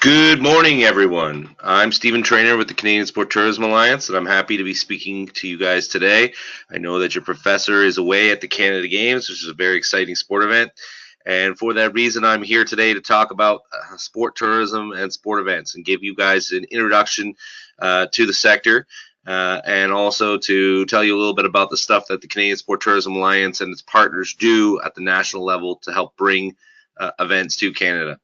Good morning, everyone. I'm Stephen Trainer with the Canadian Sport Tourism Alliance, and I'm happy to be speaking to you guys today. I know that your professor is away at the Canada Games, which is a very exciting sport event. And for that reason, I'm here today to talk about sport tourism and sport events and give you guys an introduction to the sector and also to tell you a little bit about the stuff that the Canadian Sport Tourism Alliance and its partners do at the national level to help bring events to Canada.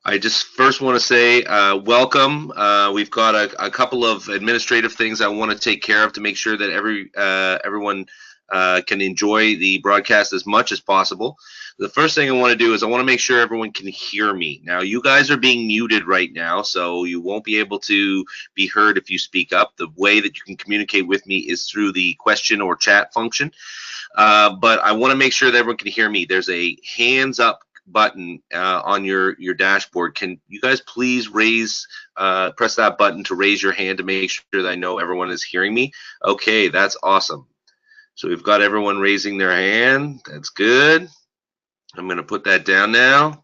I just first want to say welcome. We've got a couple of administrative things I want to take care of to make sure that everyone can enjoy the broadcast as much as possible. The first thing I want to do is I want to make sure everyone can hear me. Now, you guys are being muted right now, so you won't be able to be heard if you speak up. The way that you can communicate with me is through the question or chat function. But I want to make sure that everyone can hear me. There's a hands up button on your dashboard. Can you guys please press that button to raise your hand to make sure that I know everyone is hearing me? Okay, that's awesome. So we've got everyone raising their hand. That's good. I'm going to put that down now.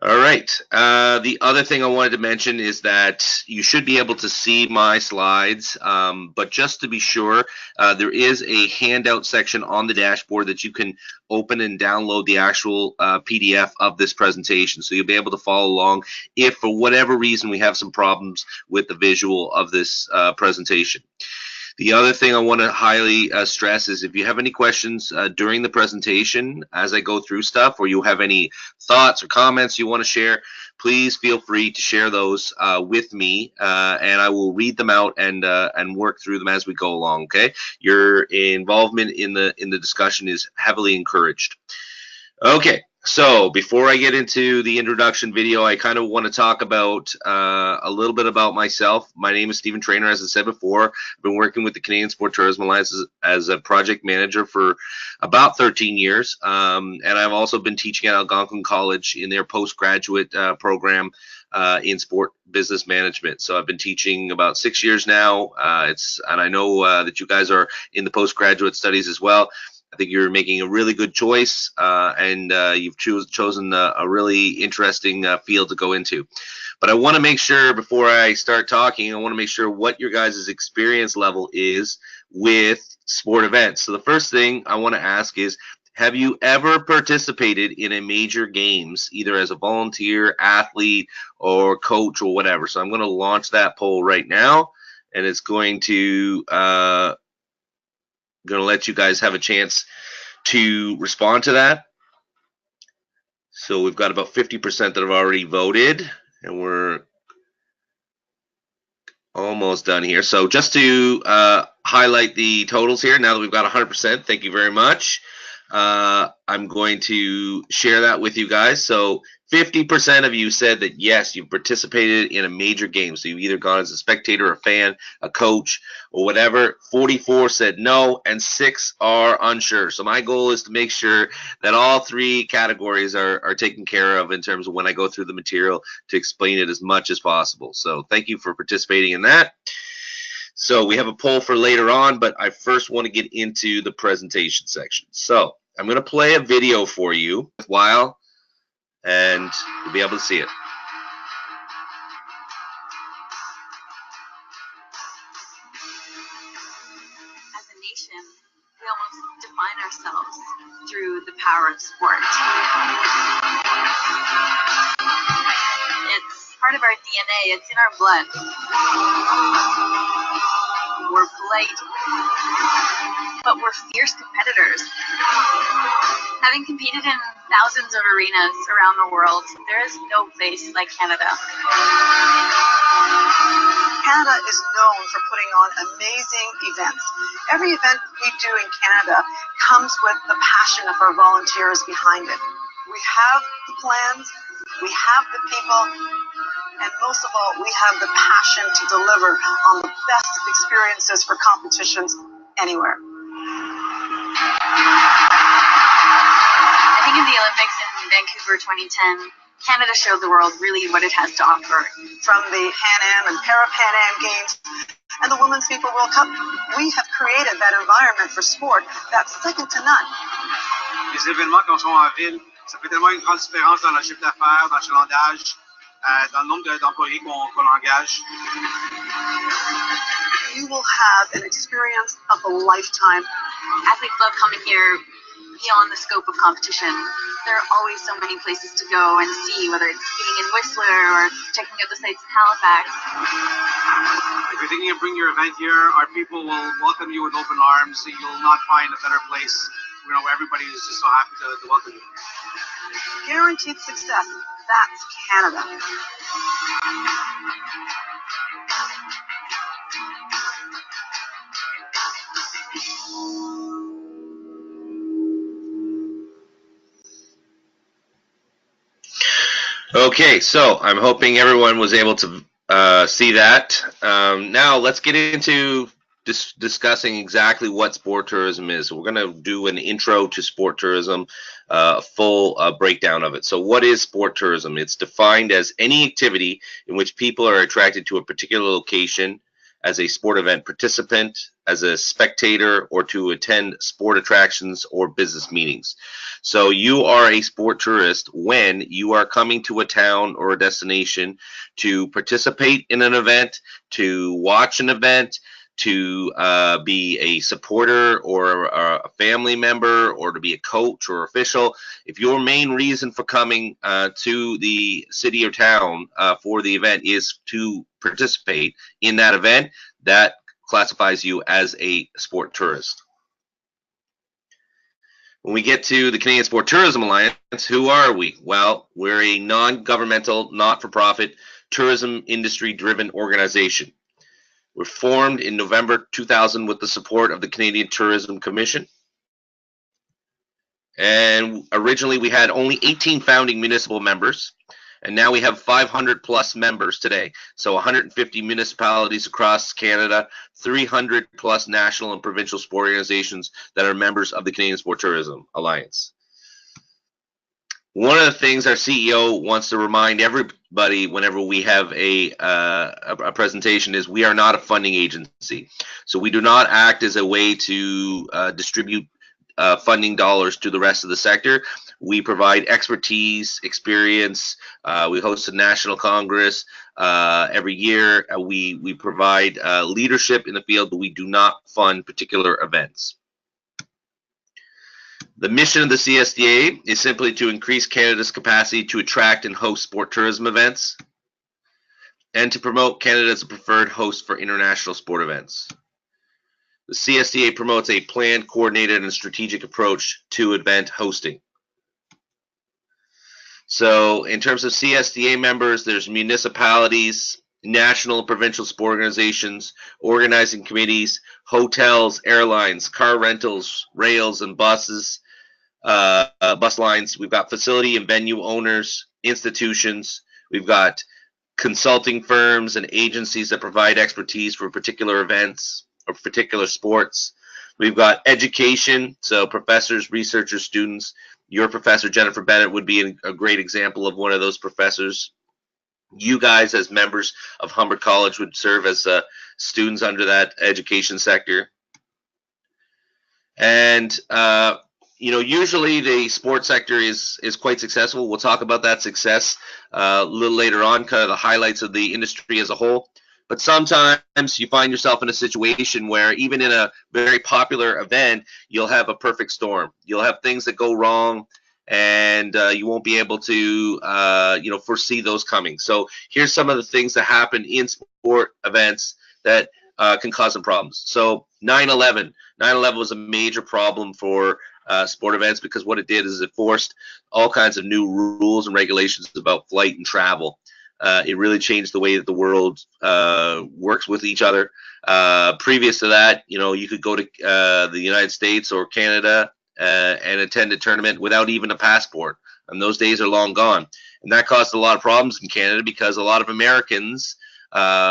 All right. The other thing I wanted to mention is that you should be able to see my slides, but just to be sure, there is a handout section on the dashboard that you can open and download the actual PDF of this presentation. So you'll be able to follow along if for whatever reason we have some problems with the visual of this presentation. The other thing I want to highly stress is if you have any questions during the presentation as I go through stuff, or you have any thoughts or comments you want to share, please feel free to share those with me, and I will read them out and work through them as we go along. Okay, your involvement in the discussion is heavily encouraged. Okay. So before I get into the introduction video, I kind of want to talk about a little bit about myself. My name is Stephen Trainer, as I said before. I've been working with the Canadian Sport Tourism Alliance as a project manager for about 13 years. And I've also been teaching at Algonquin College in their postgraduate program in sport business management. So I've been teaching about 6 years now. And I know that you guys are in the postgraduate studies as well. I think you're making a really good choice, and you've chosen a really interesting field to go into. But I want to make sure, before I start talking, I want to make sure what your guys' experience level is with sport events. So the first thing I want to ask is, have you ever participated in a major games, either as a volunteer, athlete, or coach, or whatever? So I'm going to launch that poll right now, and it's going to let you guys have a chance to respond to that. So we've got about 50% that have already voted, and we're almost done here. So just to highlight the totals here, now that we've got 100%, thank you very much. I'm going to share that with you guys. So 50% of you said that yes, you've participated in a major game. So you've either gone as a spectator, a fan, a coach, or whatever. 44 said no, and 6 are unsure. So my goal is to make sure that all 3 categories are taken care of in terms of when I go through the material to explain it as much as possible. So thank you for participating in that. So we have a poll for later on, but I first want to get into the presentation section. So I'm going to play a video for you while, and you'll be able to see it. As a nation, we almost define ourselves through the power of sport. It's part of our DNA. It's in our blood. We're polite, but we're fierce competitors. Having competed in thousands of arenas around the world, there is no place like Canada. Canada is known for putting on amazing events. Every event we do in Canada comes with the passion of our volunteers behind it. We have the plans, we have the people, and most of all, we have the passion to deliver on the best experiences for competitions anywhere. I think in the Olympics in Vancouver 2010, Canada showed the world really what it has to offer. From the Pan Am and Para-Pan Am Games and the Women's FIFA World Cup, we have created that environment for sport that's second to none. Les événements qu'on soit en ville, Ça fait tellement une grande différence dans le chiffre d'affaires, dans l'achalandage, dans le nombre d'employés qu'on engage. You will have an experience of a lifetime. Athletes love coming here beyond the scope of competition. There are always so many places to go and see, whether it's skiing in Whistler or checking out the sites in Halifax. If you're thinking of bringing your event here, our people will welcome you with open arms. You'll not find a better place, where everybody is just so happy to welcome you. Guaranteed success. That's Canada. Okay, so I'm hoping everyone was able to see that. Now let's get into discussing exactly what sport tourism is. So we're going to do an intro to sport tourism, a full breakdown of it. So what is sport tourism? It's defined as any activity in which people are attracted to a particular location as a sport event participant, as a spectator, or to attend sport attractions or business meetings. So you are a sport tourist when you are coming to a town or a destination to participate in an event, to watch an event, to be a supporter or a family member, or to be a coach or official. If your main reason for coming to the city or town for the event is to participate in that event, that classifies you as a sport tourist. When we get to the Canadian Sport Tourism Alliance, who are we? Well, we're a non-governmental, not-for-profit, tourism industry-driven organization. We're formed in November 2000 with the support of the Canadian Tourism Commission. And originally we had only 18 founding municipal members, and now we have 500 plus members today. So 150 municipalities across Canada, 300 plus national and provincial sport organizations that are members of the Canadian Sport Tourism Alliance. One of the things our CEO wants to remind everybody whenever we have a presentation is we are not a funding agency. So we do not act as a way to distribute funding dollars to the rest of the sector. We provide expertise, experience. We host a national congress every year. We provide leadership in the field, but we do not fund particular events. The mission of the CSDA is simply to increase Canada's capacity to attract and host sport tourism events, and to promote Canada as a preferred host for international sport events. The CSDA promotes a planned, coordinated, and strategic approach to event hosting. So in terms of CSDA members, there's municipalities, national and provincial sport organizations, organizing committees, hotels, airlines, car rentals, rails and buses, bus lines. We've got facility and venue owners, institutions. We've got consulting firms and agencies that provide expertise for particular events or particular sports. We've got education, so professors, researchers, students. Your professor, Jennifer Bennett, would be a great example of one of those professors. You guys, as members of Humber College, would serve as students under that education sector. And usually the sports sector is quite successful. We'll talk about that success a little later on, kind of the highlights of the industry as a whole. But sometimes you find yourself in a situation where even in a very popular event, you'll have a perfect storm. You'll have things that go wrong, and you won't be able to foresee those coming. So here's some of the things that happen in sport events that can cause some problems. So 9/11 was a major problem for sport events, because what it did is it forced all kinds of new rules and regulations about flight and travel. It really changed the way that the world works with each other. Previous to that, you could go to the United States or Canada and attend a tournament without even a passport, and those days are long gone. And that caused a lot of problems in Canada, because a lot of Americans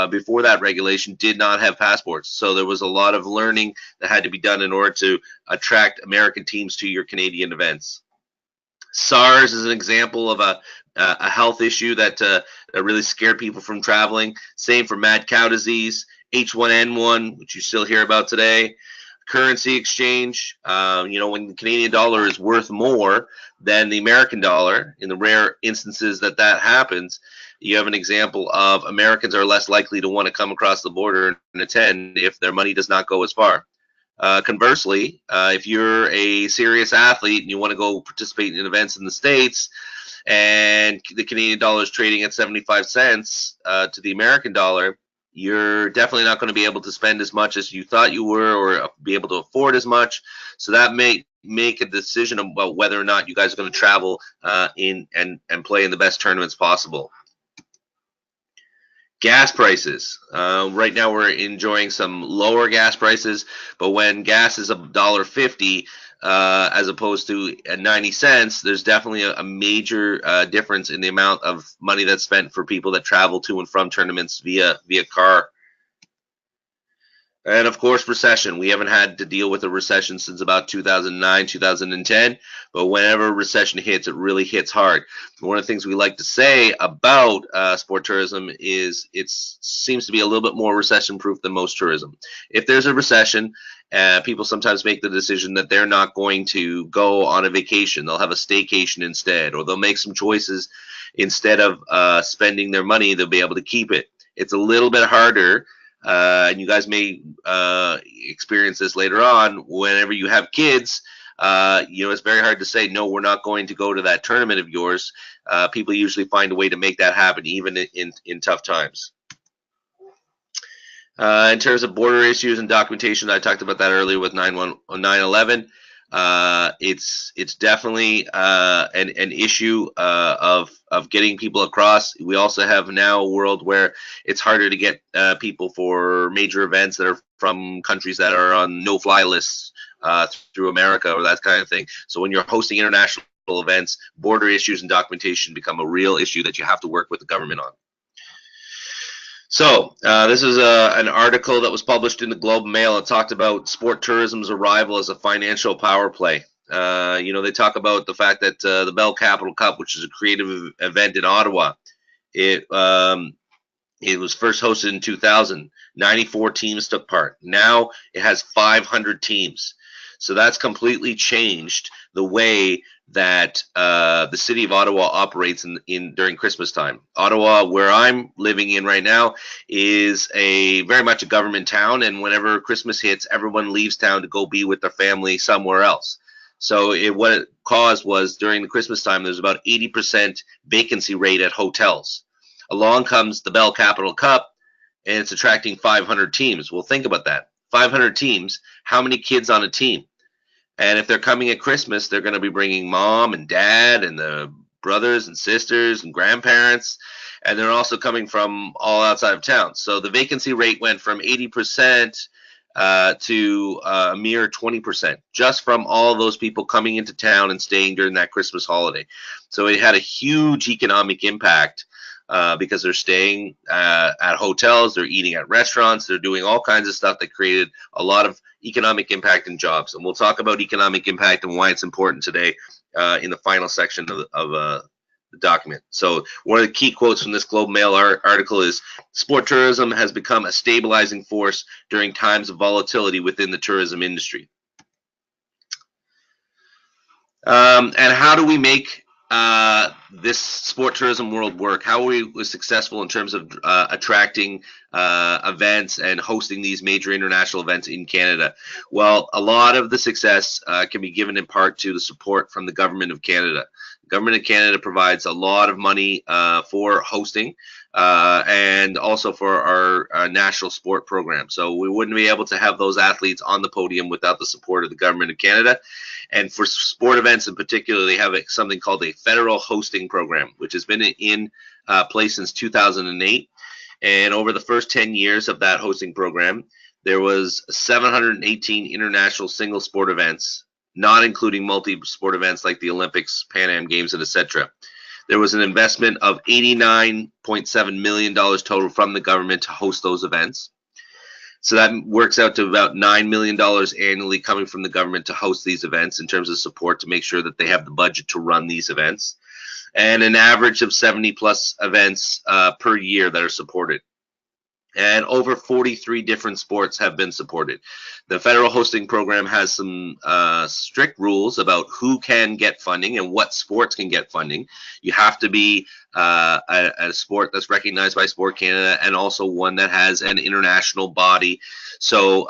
before that regulation did not have passports. So there was a lot of learning that had to be done in order to attract American teams to your Canadian events. SARS is an example of a health issue that really scared people from traveling. Same for mad cow disease, H1N1, which you still hear about today. currency exchange. When the Canadian dollar is worth more than the American dollar, in the rare instances that happens, you have an example of Americans are less likely to want to come across the border and attend if their money does not go as far. Conversely, if you're a serious athlete and you want to go participate in events in the States, and the Canadian dollar is trading at 75 cents to the American dollar, you're definitely not going to be able to spend as much as you thought you were, or be able to afford as much. So that may make a decision about whether or not you guys are going to travel and play in the best tournaments possible. Gas prices. Right now we're enjoying some lower gas prices, but when gas is $1.50 as opposed to 90 cents, there's definitely a major difference in the amount of money that's spent for people that travel to and from tournaments via car. And of course, recession. We haven't had to deal with a recession since about 2009, 2010. But whenever recession hits, it really hits hard. One of the things we like to say about sport tourism is it seems to be a little bit more recession-proof than most tourism. If there's a recession, people sometimes make the decision that they're not going to go on a vacation. They'll have a staycation instead, or they'll make some choices. Instead of spending their money, they'll be able to keep it. It's a little bit harder. And you guys may experience this later on. Whenever you have kids, it's very hard to say, no, we're not going to go to that tournament of yours. People usually find a way to make that happen, even in tough times. In terms of border issues and documentation, I talked about that earlier with 9/11. It's definitely an issue of getting people across. We also have now a world where it's harder to get people for major events that are from countries that are on no-fly lists through America or that kind of thing. So when you're hosting international events, border issues and documentation become a real issue that you have to work with the government on. So this is an article that was published in the Globe and Mail. It talked about sport tourism's arrival as a financial power play. They talk about the fact that the Bell Capital Cup, which is a creative event in Ottawa, it was first hosted in 2000. 94 teams took part. Now it has 500 teams. So that's completely changed the way that the city of Ottawa operates during Christmas time. Ottawa, where I'm living in right now, is very much a government town, and whenever Christmas hits, everyone leaves town to go be with their family somewhere else. So what it caused was, during the Christmas time, there's about 80% vacancy rate at hotels. Along comes the Bell Capital Cup, and it's attracting 500 teams. Well, think about that. 500 teams, how many kids on a team? And if they're coming at Christmas, they're going to be bringing mom and dad and the brothers and sisters and grandparents, and they're also coming from all outside of town. So the vacancy rate went from 80% to a mere 20%, just from all those people coming into town and staying during that Christmas holiday. So it had a huge economic impact because they're staying at hotels, they're eating at restaurants, they're doing all kinds of stuff that created a lot of economic impact and jobs. And we'll talk about economic impact and why it's important today in the final section of the document. So one of the key quotes from this Globe Mail article is, "Sport tourism has become a stabilizing force during times of volatility within the tourism industry." And how do we make this sport tourism world work? How are we successful in terms of attracting events and hosting these major international events in Canada? Well, a lot of the success can be given in part to the support from the Government of Canada. The Government of Canada provides a lot of money for hosting and also for our national sport program. So we wouldn't be able to have those athletes on the podium without the support of the Government of Canada. And for sport events in particular, they have something called a federal hosting program, which has been in place since 2008. And over the first 10 years of that hosting program, there was 718 international single sport events, not including multi-sport events like the Olympics, Pan Am Games, and etc. There was an investment of $89.7 million total from the government to host those events. So that works out to about $9 million annually coming from the government to host these events in terms of support to make sure that they have the budget to run these events, and an average of 70 plus events per year that are supported. and over 43 different sports have been supported. The federal hosting program has some strict rules about who can get funding and what sports can get funding. You have to be a sport that's recognized by Sport Canada, and also one that has an international body. So,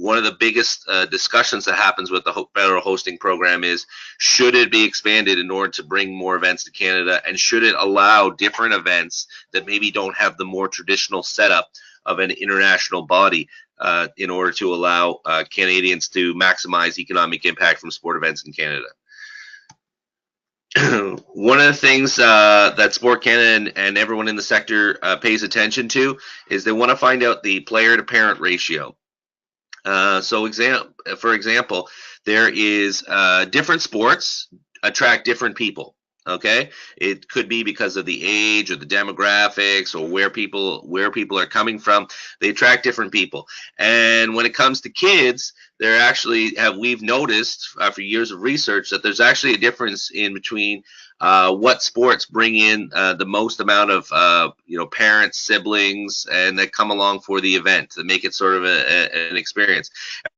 one of the biggest discussions that happens with the federal hosting program is, should it be expanded in order to bring more events to Canada, and should it allow different events that maybe don't have the more traditional setup of an international body in order to allow Canadians to maximize economic impact from sport events in Canada. One of the things that Sport Canada and everyone in the sector pays attention to is they want to find out the player-to-parent ratio. For example, there is different sports attract different people. Okay, it could be because of the age or the demographics or where people are coming from. They attract different people. And when it comes to kids, we've noticed after years of research that there's actually a difference in between what sports bring in the most amount of parents, siblings, and that come along for the event that make it sort of an experience.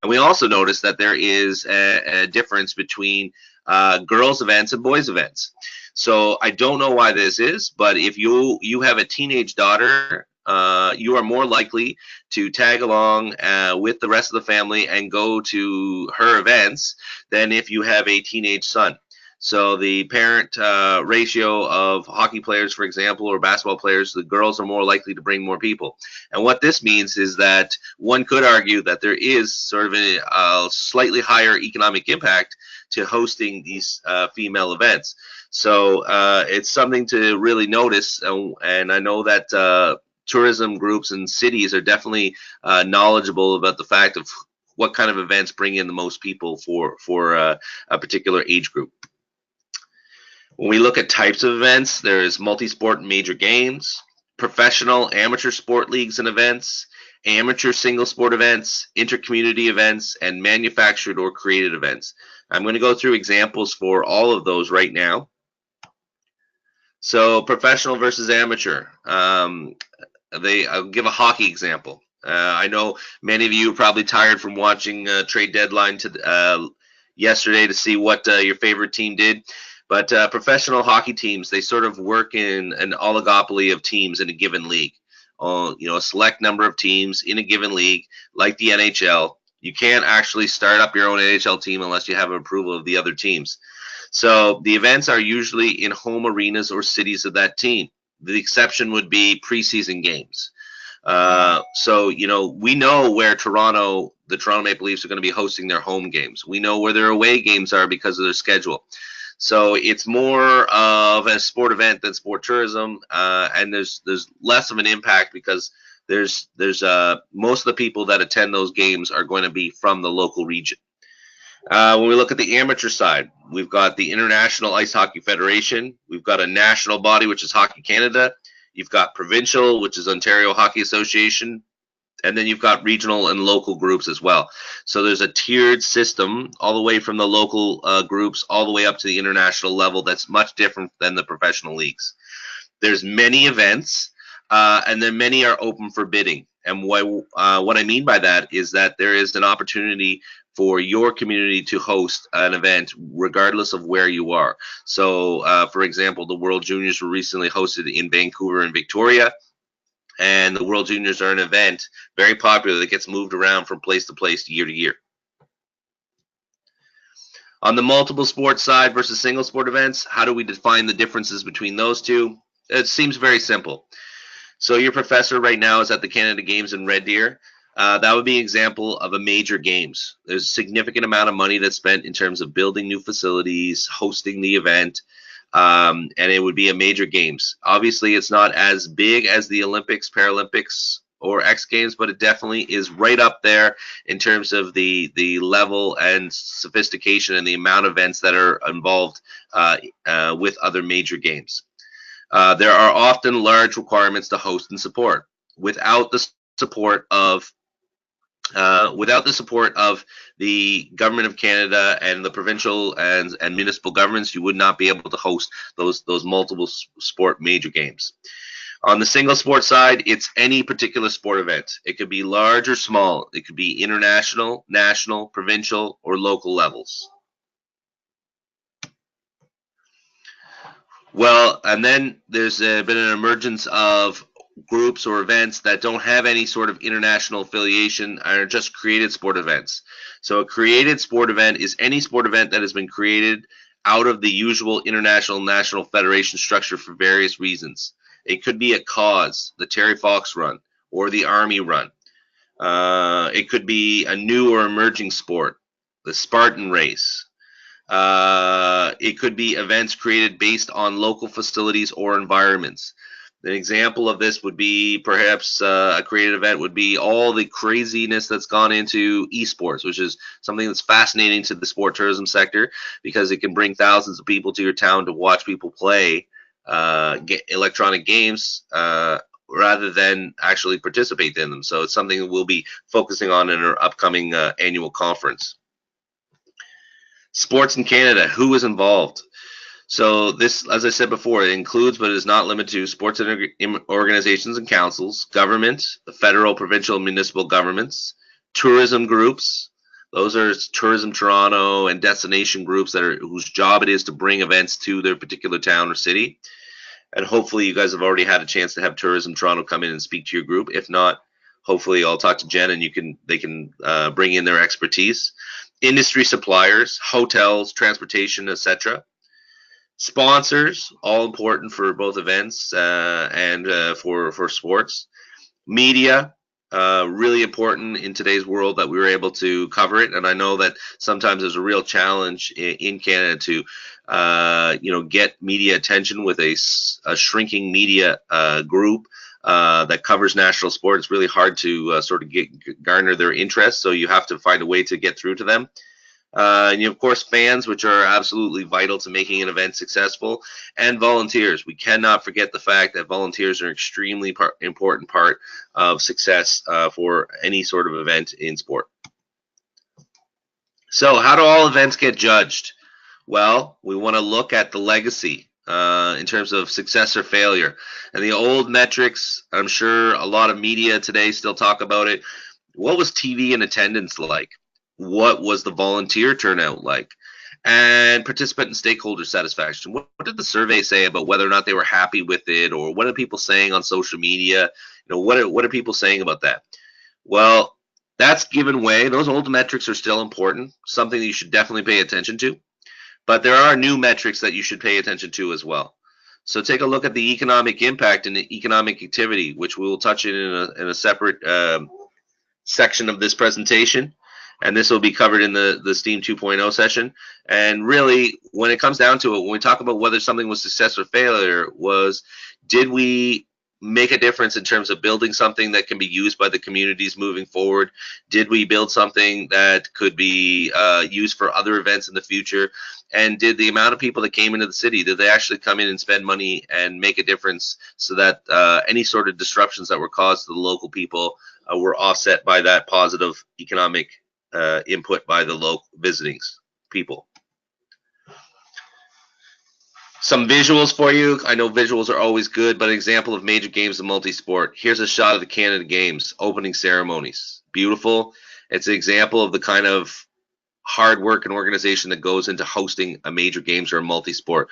And we also noticed that there is a difference between girls events and boys events. So I don't know why this is, but if you have a teenage daughter, you are more likely to tag along with the rest of the family and go to her events than if you have a teenage son. So the parent ratio of hockey players, for example, or basketball players, the girls are more likely to bring more people. And what this means is that one could argue that there is sort of a slightly higher economic impact to hosting these female events. So it's something to really notice, and I know that tourism groups and cities are definitely knowledgeable about the fact of what kind of events bring in the most people for a particular age group. When we look at types of events, there's multi-sport major games, professional amateur sport leagues and events, amateur single sport events, inter-community events, and manufactured or created events. I'm going to go through examples for all of those right now. So professional versus amateur. I'll give a hockey example. I know many of you are probably tired from watching trade deadline yesterday to see what your favorite team did. But professional hockey teams, they sort of work in an oligopoly of teams in a given league. A select number of teams in a given league, like the NHL. You can't actually start up your own NHL team unless you have approval of the other teams. So the events are usually in home arenas or cities of that team. The exception would be preseason games. We know where the Toronto Maple Leafs are going to be hosting their home games. We know where their away games are because of their schedule. So it's more of a sport event than sport tourism, and there's less of an impact because there's most of the people that attend those games are going to be from the local region. When we look at the amateur side, we've got the International Ice Hockey Federation. We've got a national body, which is Hockey Canada. You've got provincial, which is Ontario Hockey Association. And then you've got regional and local groups as well. So there's a tiered system all the way from the local groups all the way up to the international level that's much different than the professional leagues. There's many events, and then many are open for bidding. And what I mean by that is that there is an opportunity for your community to host an event regardless of where you are. So, for example, the World Juniors were recently hosted in Vancouver and Victoria. And the World Juniors are an event very popular that gets moved around from place to place, year to year. On the multiple sports side versus single sport events, how do we define the differences between those two? It seems very simple. So your professor right now is at the Canada Games in Red Deer. That would be an example of a major games. There's a significant amount of money that's spent in terms of building new facilities, hosting the event, and it would be a major games. Obviously, it's not as big as the Olympics, Paralympics, or X Games, but it definitely is right up there in terms of the level and sophistication and the amount of events that are involved with other major games. There are often large requirements to host and support. Without the support of the government of Canada and the provincial and municipal governments, you would not be able to host those multiple sport major games. On the single sport side, it's any particular sport event. It could be large or small. It could be international, national, provincial, or local levels. Well, and then there's been an emergence of groups or events that don't have any sort of international affiliation and are just created sport events. So a created sport event is any sport event that has been created out of the usual international national federation structure for various reasons. It could be a cause, the Terry Fox Run or the Army Run. It could be a new or emerging sport, the Spartan Race. It could be events created based on local facilities or environments. An example of this would be perhaps a created event would be all the craziness that's gone into esports, which is something that's fascinating to the sport tourism sector because it can bring thousands of people to your town to watch people play electronic games rather than actually participate in them. So it's something that we'll be focusing on in our upcoming annual conference. Sports in Canada, who is involved? So this, as I said before, it includes but is not limited to sports organizations and councils, government, the federal, provincial, and municipal governments, tourism groups. Those are Tourism Toronto and destination groups that are whose job it is to bring events to their particular town or city. And hopefully you guys have already had a chance to have Tourism Toronto come in and speak to your group. If not, hopefully I'll talk to Jen and they can bring in their expertise. Industry suppliers, hotels, transportation, etc. Sponsors, all important for both events and for sports. Media, really important in today's world that we were able to cover it. And I know that sometimes there's a real challenge in Canada to get media attention with a shrinking media group that covers national sport. It's really hard to sort of garner their interest, so you have to find a way to get through to them. And of course, fans, which are absolutely vital to making an event successful, and volunteers. We cannot forget the fact that volunteers are an extremely important part of success for any sort of event in sport. So how do all events get judged? Well, we want to look at the legacy in terms of success or failure. And the old metrics, I'm sure a lot of media today still talk about it. What was TV and attendance like? What was the volunteer turnout like? And participant and stakeholder satisfaction. What did the survey say about whether or not they were happy with it, or what are people saying on social media? What are people saying about that? Well, that's given way. Those old metrics are still important, something that you should definitely pay attention to. But there are new metrics that you should pay attention to as well. So take a look at the economic impact and the economic activity, which we will touch in a separate section of this presentation. And this will be covered in the STEAM 2.0 session. And really, when it comes down to it, when we talk about whether something was success or failure, did we make a difference in terms of building something that can be used by the communities moving forward? Did we build something that could be used for other events in the future? And did the amount of people that came into the city, did they actually come in and spend money and make a difference so that any sort of disruptions that were caused to the local people were offset by that positive economic input by the local visiting people? Some visuals for you. I know visuals are always good, but an example of major games of multi-sport. Here's a shot of the Canada Games opening ceremonies. Beautiful. It's an example of the kind of hard work and organization that goes into hosting a major games or a multi-sport.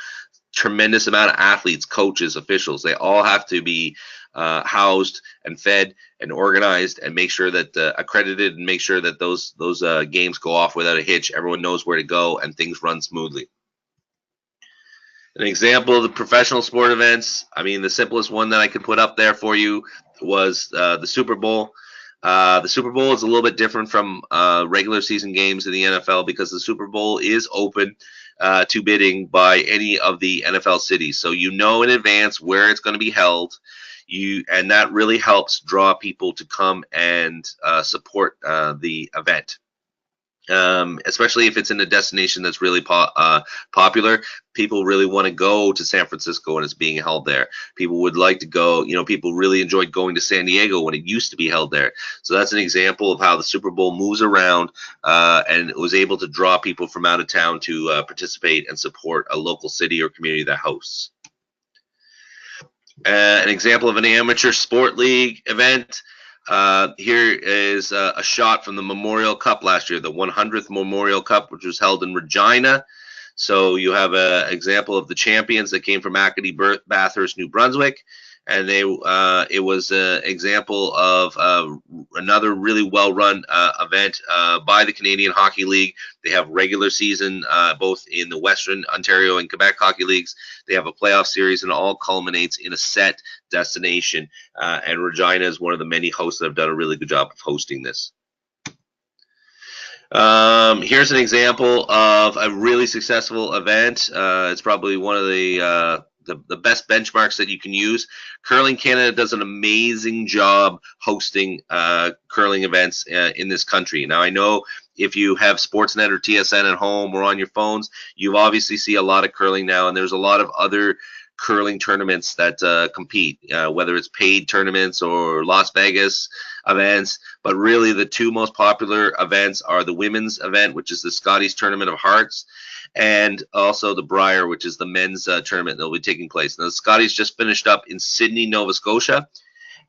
Tremendous amount of athletes, coaches, officials. They all have to be housed and fed and organized and make sure that accredited and make sure that those games go off without a hitch. Everyone knows where to go and things run smoothly. An example of the professional sport events, I mean, the simplest one that I could put up there for you was the Super Bowl. The Super Bowl is a little bit different from regular season games in the NFL because the Super Bowl is open to bidding by any of the NFL cities. So you know in advance where it's going to be held. And that really helps draw people to come and support the event. Especially if it's in a destination that's really popular. People really want to go to San Francisco when it's being held there. People would like to go, people really enjoyed going to San Diego when it used to be held there. So that's an example of how the Super Bowl moves around and it was able to draw people from out of town to participate and support a local city or community that hosts. An example of an amateur sport league event. Here is a shot from the Memorial Cup last year, the 100th Memorial Cup, which was held in Regina. So you have an example of the champions that came from Acadie, Bathurst, New Brunswick, and it was an example of another really well-run event by the Canadian Hockey League. They have regular season both in the Western Ontario and Quebec hockey leagues. They have a playoff series, and it all culminates in a set destination. And Regina is one of the many hosts that have done a really good job of hosting this. Here's an example of a really successful event. It's probably one of the best benchmarks that you can use. Curling Canada does an amazing job hosting curling events in this country. Now, I know if you have Sportsnet or TSN at home or on your phones, you obviously see a lot of curling now, and there's a lot of other curling tournaments that compete, whether it's paid tournaments or Las Vegas events. But really, the two most popular events are the women's event, which is the Scotties Tournament of Hearts, and also the Brier, which is the men's tournament that will be taking place. Now, the Scotties just finished up in Sydney, Nova Scotia,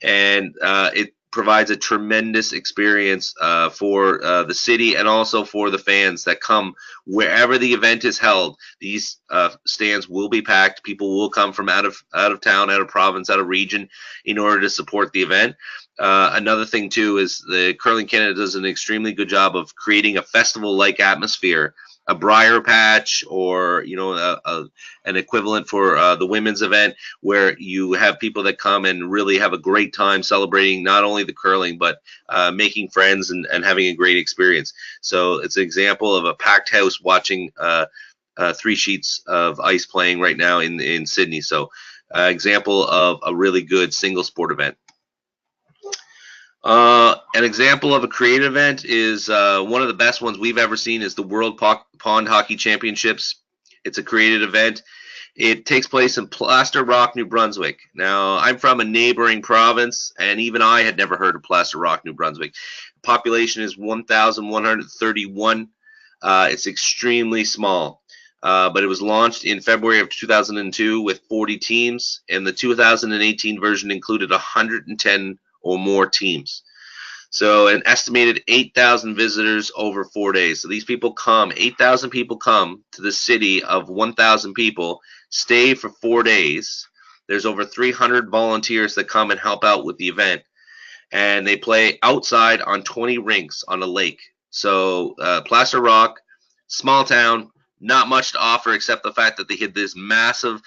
and it provides a tremendous experience for the city and also for the fans that come wherever the event is held. These stands will be packed. People will come from out of town, out of province, out of region in order to support the event. Another thing too is the Curling Canada does an extremely good job of creating a festival-like atmosphere. A briar patch, or an equivalent for the women's event, where you have people that come and really have a great time celebrating not only the curling but making friends and having a great experience. So it's an example of a packed house watching 3 sheets of ice playing right now in Sydney. So example of a really good single sport event. An example of a creative event is one of the best ones we've ever seen is the World Pond Hockey Championships. It's a creative event. It takes place in Plaster Rock, New Brunswick. Now, I'm from a neighboring province, and even I had never heard of Plaster Rock, New Brunswick. Population is 1,131. It's extremely small. But it was launched in February of 2002 with 40 teams, and the 2018 version included 110 or more teams. So an estimated 8,000 visitors over 4 days. So these people come, 8,000 people come to the city of 1,000 people, stay for 4 days. There's over 300 volunteers that come and help out with the event. And they play outside on 20 rinks on a lake. So Placer Rock, small town, not much to offer except the fact that they had this massive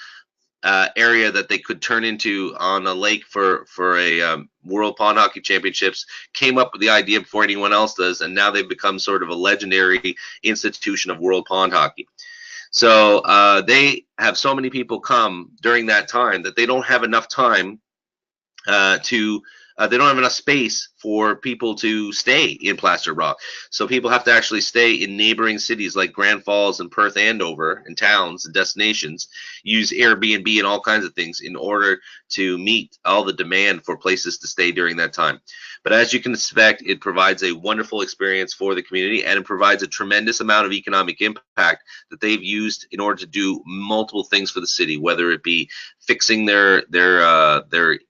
area that they could turn into on a lake for a World Pond Hockey Championships. Came up with the idea before anyone else does, and now they've become sort of a legendary institution of World Pond Hockey. So they have so many people come during that time that they don't have enough time they don't have enough space for people to stay in Plaster Rock. So people have to actually stay in neighboring cities like Grand Falls and Perth, Andover, and towns and destinations, use Airbnb and all kinds of things in order to meet all the demand for places to stay during that time. But as you can expect, it provides a wonderful experience for the community, and it provides a tremendous amount of economic impact that they've used in order to do multiple things for the city, whether it be fixing their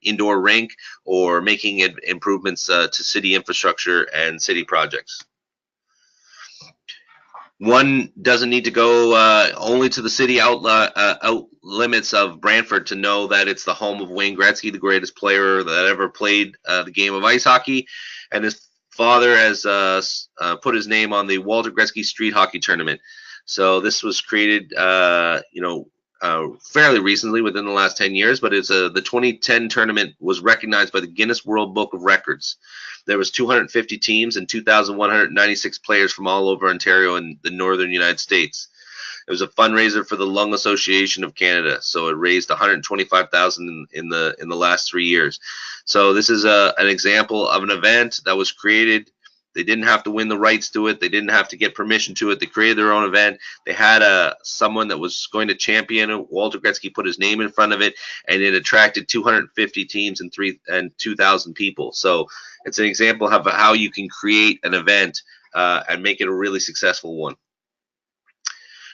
indoor rink or making improvements to city infrastructure and city projects. One doesn't need to go only to the city out limits of Brantford to know that it's the home of Wayne Gretzky, the greatest player that ever played the game of ice hockey, and his father has put his name on the Walter Gretzky Street Hockey Tournament. So this was created, fairly recently, within the last 10 years, but it's the 2010 tournament was recognized by the Guinness World Book of Records. There was 250 teams and 2,196 players from all over Ontario and the northern United States. It was a fundraiser for the Lung Association of Canada, so it raised $125,000 in the last 3 years. So this is an example of an event that was created. They didn't have to win the rights to it. They didn't have to get permission to it. They created their own event. They had someone that was going to champion it. Walter Gretzky put his name in front of it, and it attracted 250 teams and 2,000 people. So it's an example of how you can create an event and make it a really successful one.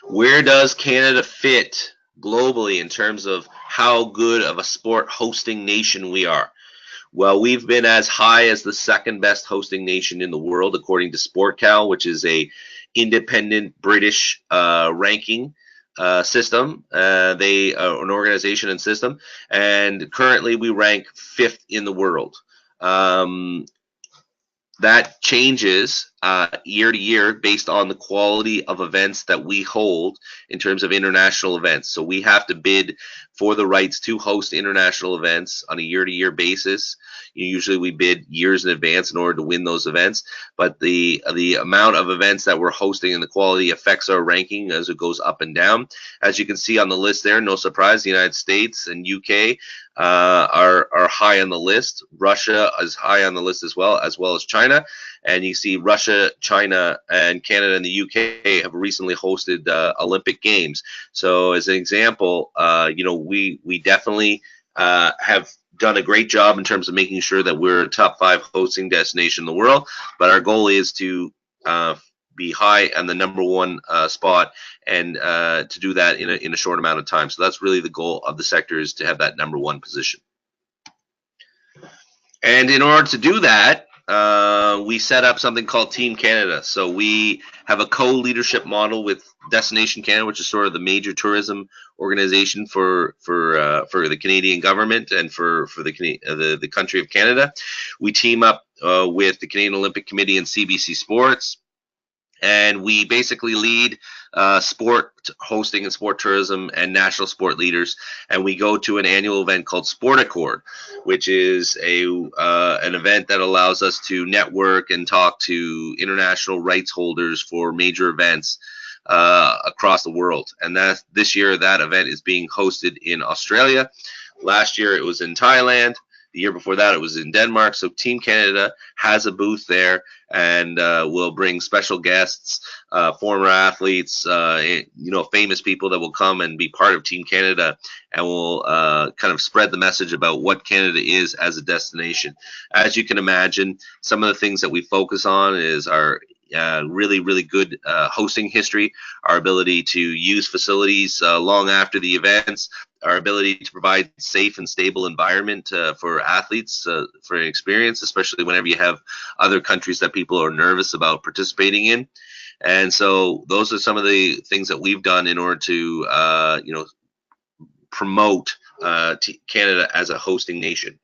Where does Canada fit globally in terms of how good of a sport hosting nation we are. Well, we've been as high as the second best hosting nation in the world, according to SportCal, which is a independent British ranking system. They are an organization and system, and currently we rank 5th in the world. That changes year to year based on the quality of events that we hold in terms of international events. So we have to bid for the rights to host international events on a year-to-year basis. Usually we bid years in advance in order to win those events, but the amount of events that we're hosting and the quality affects our ranking as it goes up and down. As you can see on the list there, no surprise, the United States and UK are high on the list. Russia is high on the list as well as China. And you see Russia, China, and Canada and the UK have recently hosted Olympic Games. So as an example, we definitely have done a great job in terms of making sure that we're a top 5 hosting destination in the world. But our goal is to be high on the number 1 spot, and to do that in a short amount of time. So that's really the goal of the sector, is to have that number 1 position. And in order to do that, we set up something called Team Canada. So we have a co-leadership model with Destination Canada, which is sort of the major tourism organization for the Canadian government and for the country of Canada. We team up with the Canadian Olympic Committee and CBC Sports, and we basically lead sport hosting and sport tourism and national sport leaders. And we go to an annual event called Sport Accord, which is an event that allows us to network and talk to international rights holders for major events across the world. And this year that event is being hosted in Australia. Last year it was in Thailand. The year before that, it was in Denmark. So Team Canada has a booth there, and will bring special guests, former athletes, famous people that will come and be part of Team Canada, and will kind of spread the message about what Canada is as a destination. As you can imagine, some of the things that we focus on is our really, really good hosting history, our ability to use facilities long after the events, our ability to provide safe and stable environment for athletes for an experience, especially whenever you have other countries that people are nervous about participating in. And so those are some of the things that we've done in order to promote Canada as a hosting nation.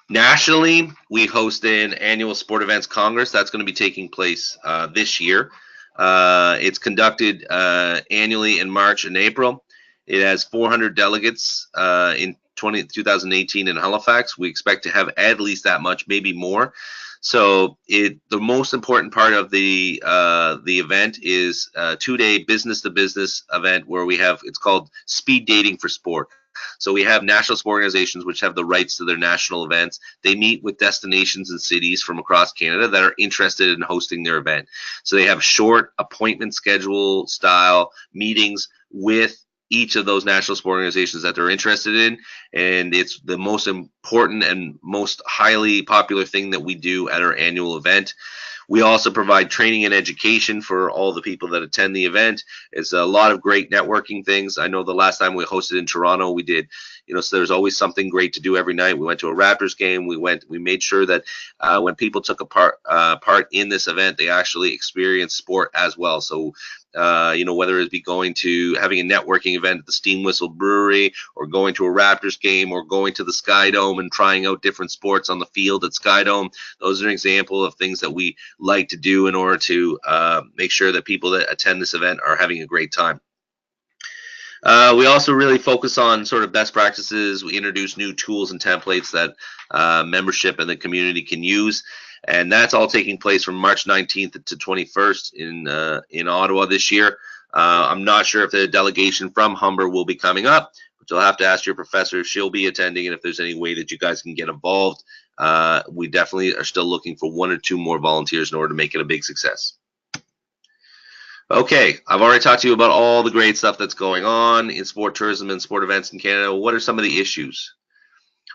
Nationally, we host an annual Sport Events Congress. That's going to be taking place this year. It's conducted annually in March and April. It has 400 delegates in 2018 in Halifax. We expect to have at least that much, maybe more. So the most important part of the event is a 2-day business-to-business event where it's called Speed Dating for Sport. So we have national sport organizations which have the rights to their national events. They meet with destinations and cities from across Canada that are interested in hosting their event. So they have short appointment schedule style meetings with each of those national sport organizations that they're interested in, and it's the most important and most highly popular thing that we do at our annual event. We also provide training and education for all the people that attend the event. It's a lot of great networking things. I know the last time we hosted in Toronto, we did, so there's always something great to do every night. We went to a Raptors game. We made sure that when people took a part in this event, they actually experienced sport as well. So whether it be going to having a networking event at the Steam Whistle Brewery, or going to a Raptors game, or going to the Sky Dome and trying out different sports on the field at Sky Dome. Those are an example of things that we like to do in order to make sure that people that attend this event are having a great time. We also really focus on sort of best practices. We introduce new tools and templates that membership and the community can use. And that's all taking place from March 19th to 21st in Ottawa this year. I'm not sure if the delegation from Humber will be coming up, but you'll have to ask your professor if she'll be attending and if there's any way that you guys can get involved. We definitely are still looking for 1 or 2 more volunteers in order to make it a big success. Okay, I've already talked to you about all the great stuff that's going on in sport tourism and sport events in Canada. What are some of the issues?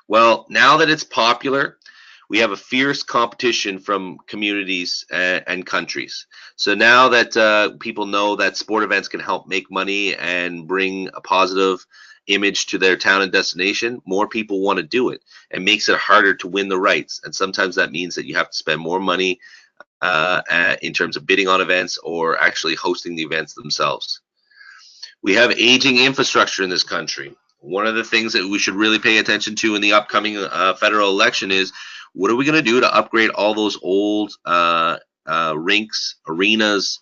Well, now that it's popular, we have a fierce competition from communities and countries. So now that people know that sport events can help make money and bring a positive image to their town and destination, more people want to do it. It makes it harder to win the rights. And sometimes that means that you have to spend more money in terms of bidding on events or actually hosting the events themselves. We have aging infrastructure in this country. One of the things that we should really pay attention to in the upcoming federal election is, what are we going to do to upgrade all those old rinks, arenas,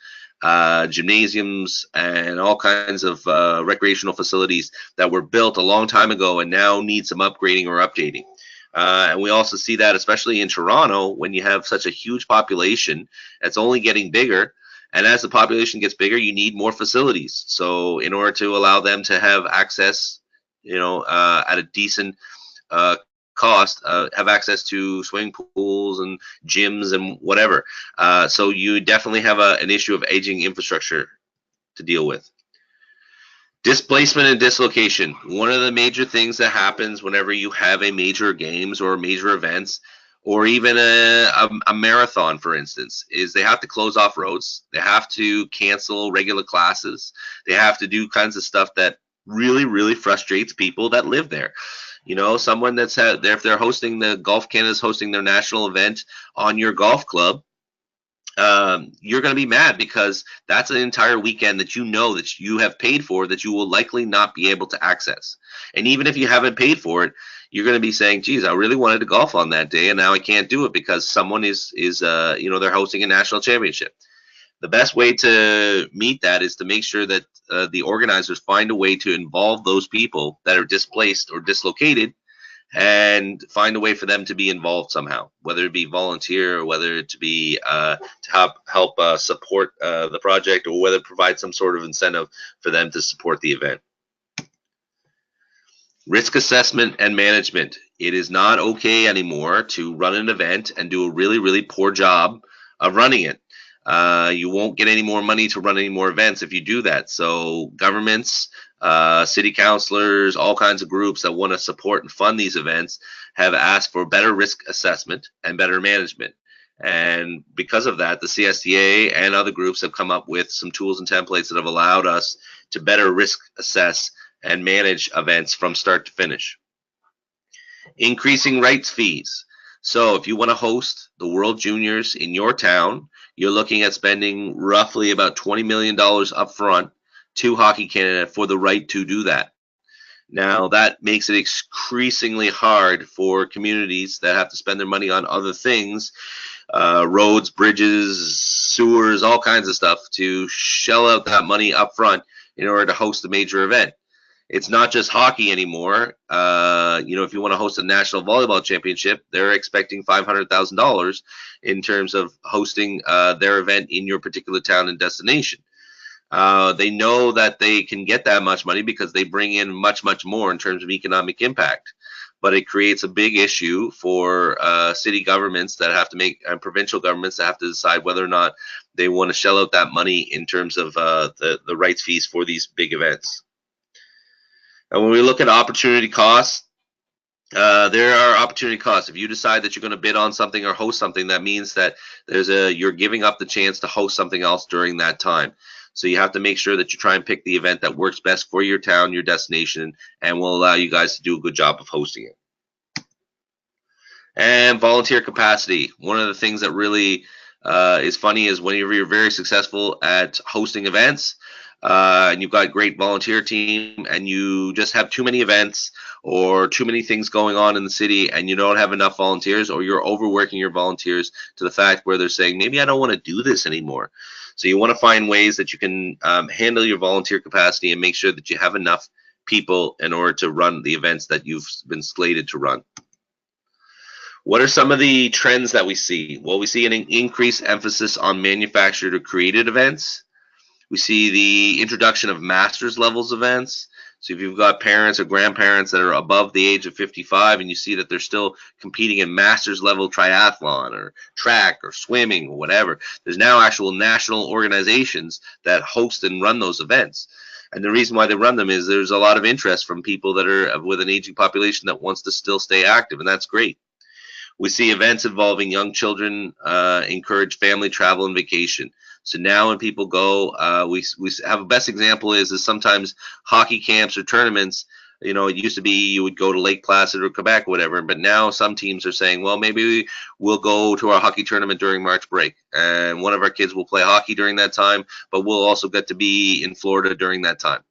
gymnasiums, and all kinds of recreational facilities that were built a long time ago and now need some upgrading or updating? And we also see that especially in Toronto, when you have such a huge population that's only getting bigger. And as the population gets bigger, you need more facilities. So in order to allow them to have access, at a decent cost, have access to swimming pools and gyms and whatever. So you definitely have an issue of aging infrastructure to deal with. Displacement and dislocation. One of the major things that happens whenever you have a major games or major events, or even a marathon, for instance, is they have to close off roads. They have to cancel regular classes. They have to do kinds of stuff that really, really frustrates people that live there. Someone that's if they're hosting, the Golf Canada's hosting their national event on your golf club, you're going to be mad because that's an entire weekend that that you have paid for that you will likely not be able to access. And even if you haven't paid for it, you're going to be saying, geez, I really wanted to golf on that day and now I can't do it because someone is they're hosting a national championship. The best way to meet that is to make sure that the organizers find a way to involve those people that are displaced or dislocated, and find a way for them to be involved somehow, whether it be volunteer or whether it be to help support the project, or whether provide some sort of incentive for them to support the event. Risk assessment and management. It is not okay anymore to run an event and do a really, really poor job of running it. You won't get any more money to run any more events if you do that. So governments, city councilors, all kinds of groups that want to support and fund these events have asked for better risk assessment and better management. And because of that, the CSTA and other groups have come up with some tools and templates that have allowed us to better risk assess and manage events from start to finish. Increasing rights fees. So if you want to host the World Juniors in your town, you're looking at spending roughly about $20 million up front to Hockey Canada for the right to do that. Now, that makes it increasingly hard for communities that have to spend their money on other things, roads, bridges, sewers, all kinds of stuff, to shell out that money up front in order to host a major event. It's not just hockey anymore. If you want to host a national volleyball championship, they're expecting $500,000 in terms of hosting their event in your particular town and destination. They know that they can get that much money because they bring in much, much more in terms of economic impact. But it creates a big issue for city governments that have to make, and provincial governments that have to decide whether or not they want to shell out that money in terms of the rights fees for these big events. And when we look at opportunity costs, there are opportunity costs. If you decide that you're going to bid on something or host something, that means that you're giving up the chance to host something else during that time. So you have to make sure that you try and pick the event that works best for your town, your destination, and will allow you guys to do a good job of hosting it. And volunteer capacity. One of the things that really is funny is whenever you're very successful at hosting events, and you've got a great volunteer team, and you just have too many events or too many things going on in the city, and you don't have enough volunteers, or you're overworking your volunteers to the fact where they're saying, maybe I don't want to do this anymore. So you want to find ways that you can handle your volunteer capacity and make sure that you have enough people in order to run the events that you've been slated to run. What are some of the trends that we see? Well, we see an increased emphasis on manufactured or created events. We see the introduction of master's levels events. So if you've got parents or grandparents that are above the age of 55 and you see that they're still competing in master's level triathlon or track or swimming or whatever, there's now actual national organizations that host and run those events. And the reason why they run them is there's a lot of interest from people that are with an aging population that wants to still stay active, and that's great. We see events involving young children encourage family travel and vacation. So now when people go, we have a best example is sometimes hockey camps or tournaments. You know, it used to be you would go to Lake Placid or Quebec or whatever, but now some teams are saying, well, maybe we'll go to our hockey tournament during March break, and one of our kids will play hockey during that time, but we'll also get to be in Florida during that time,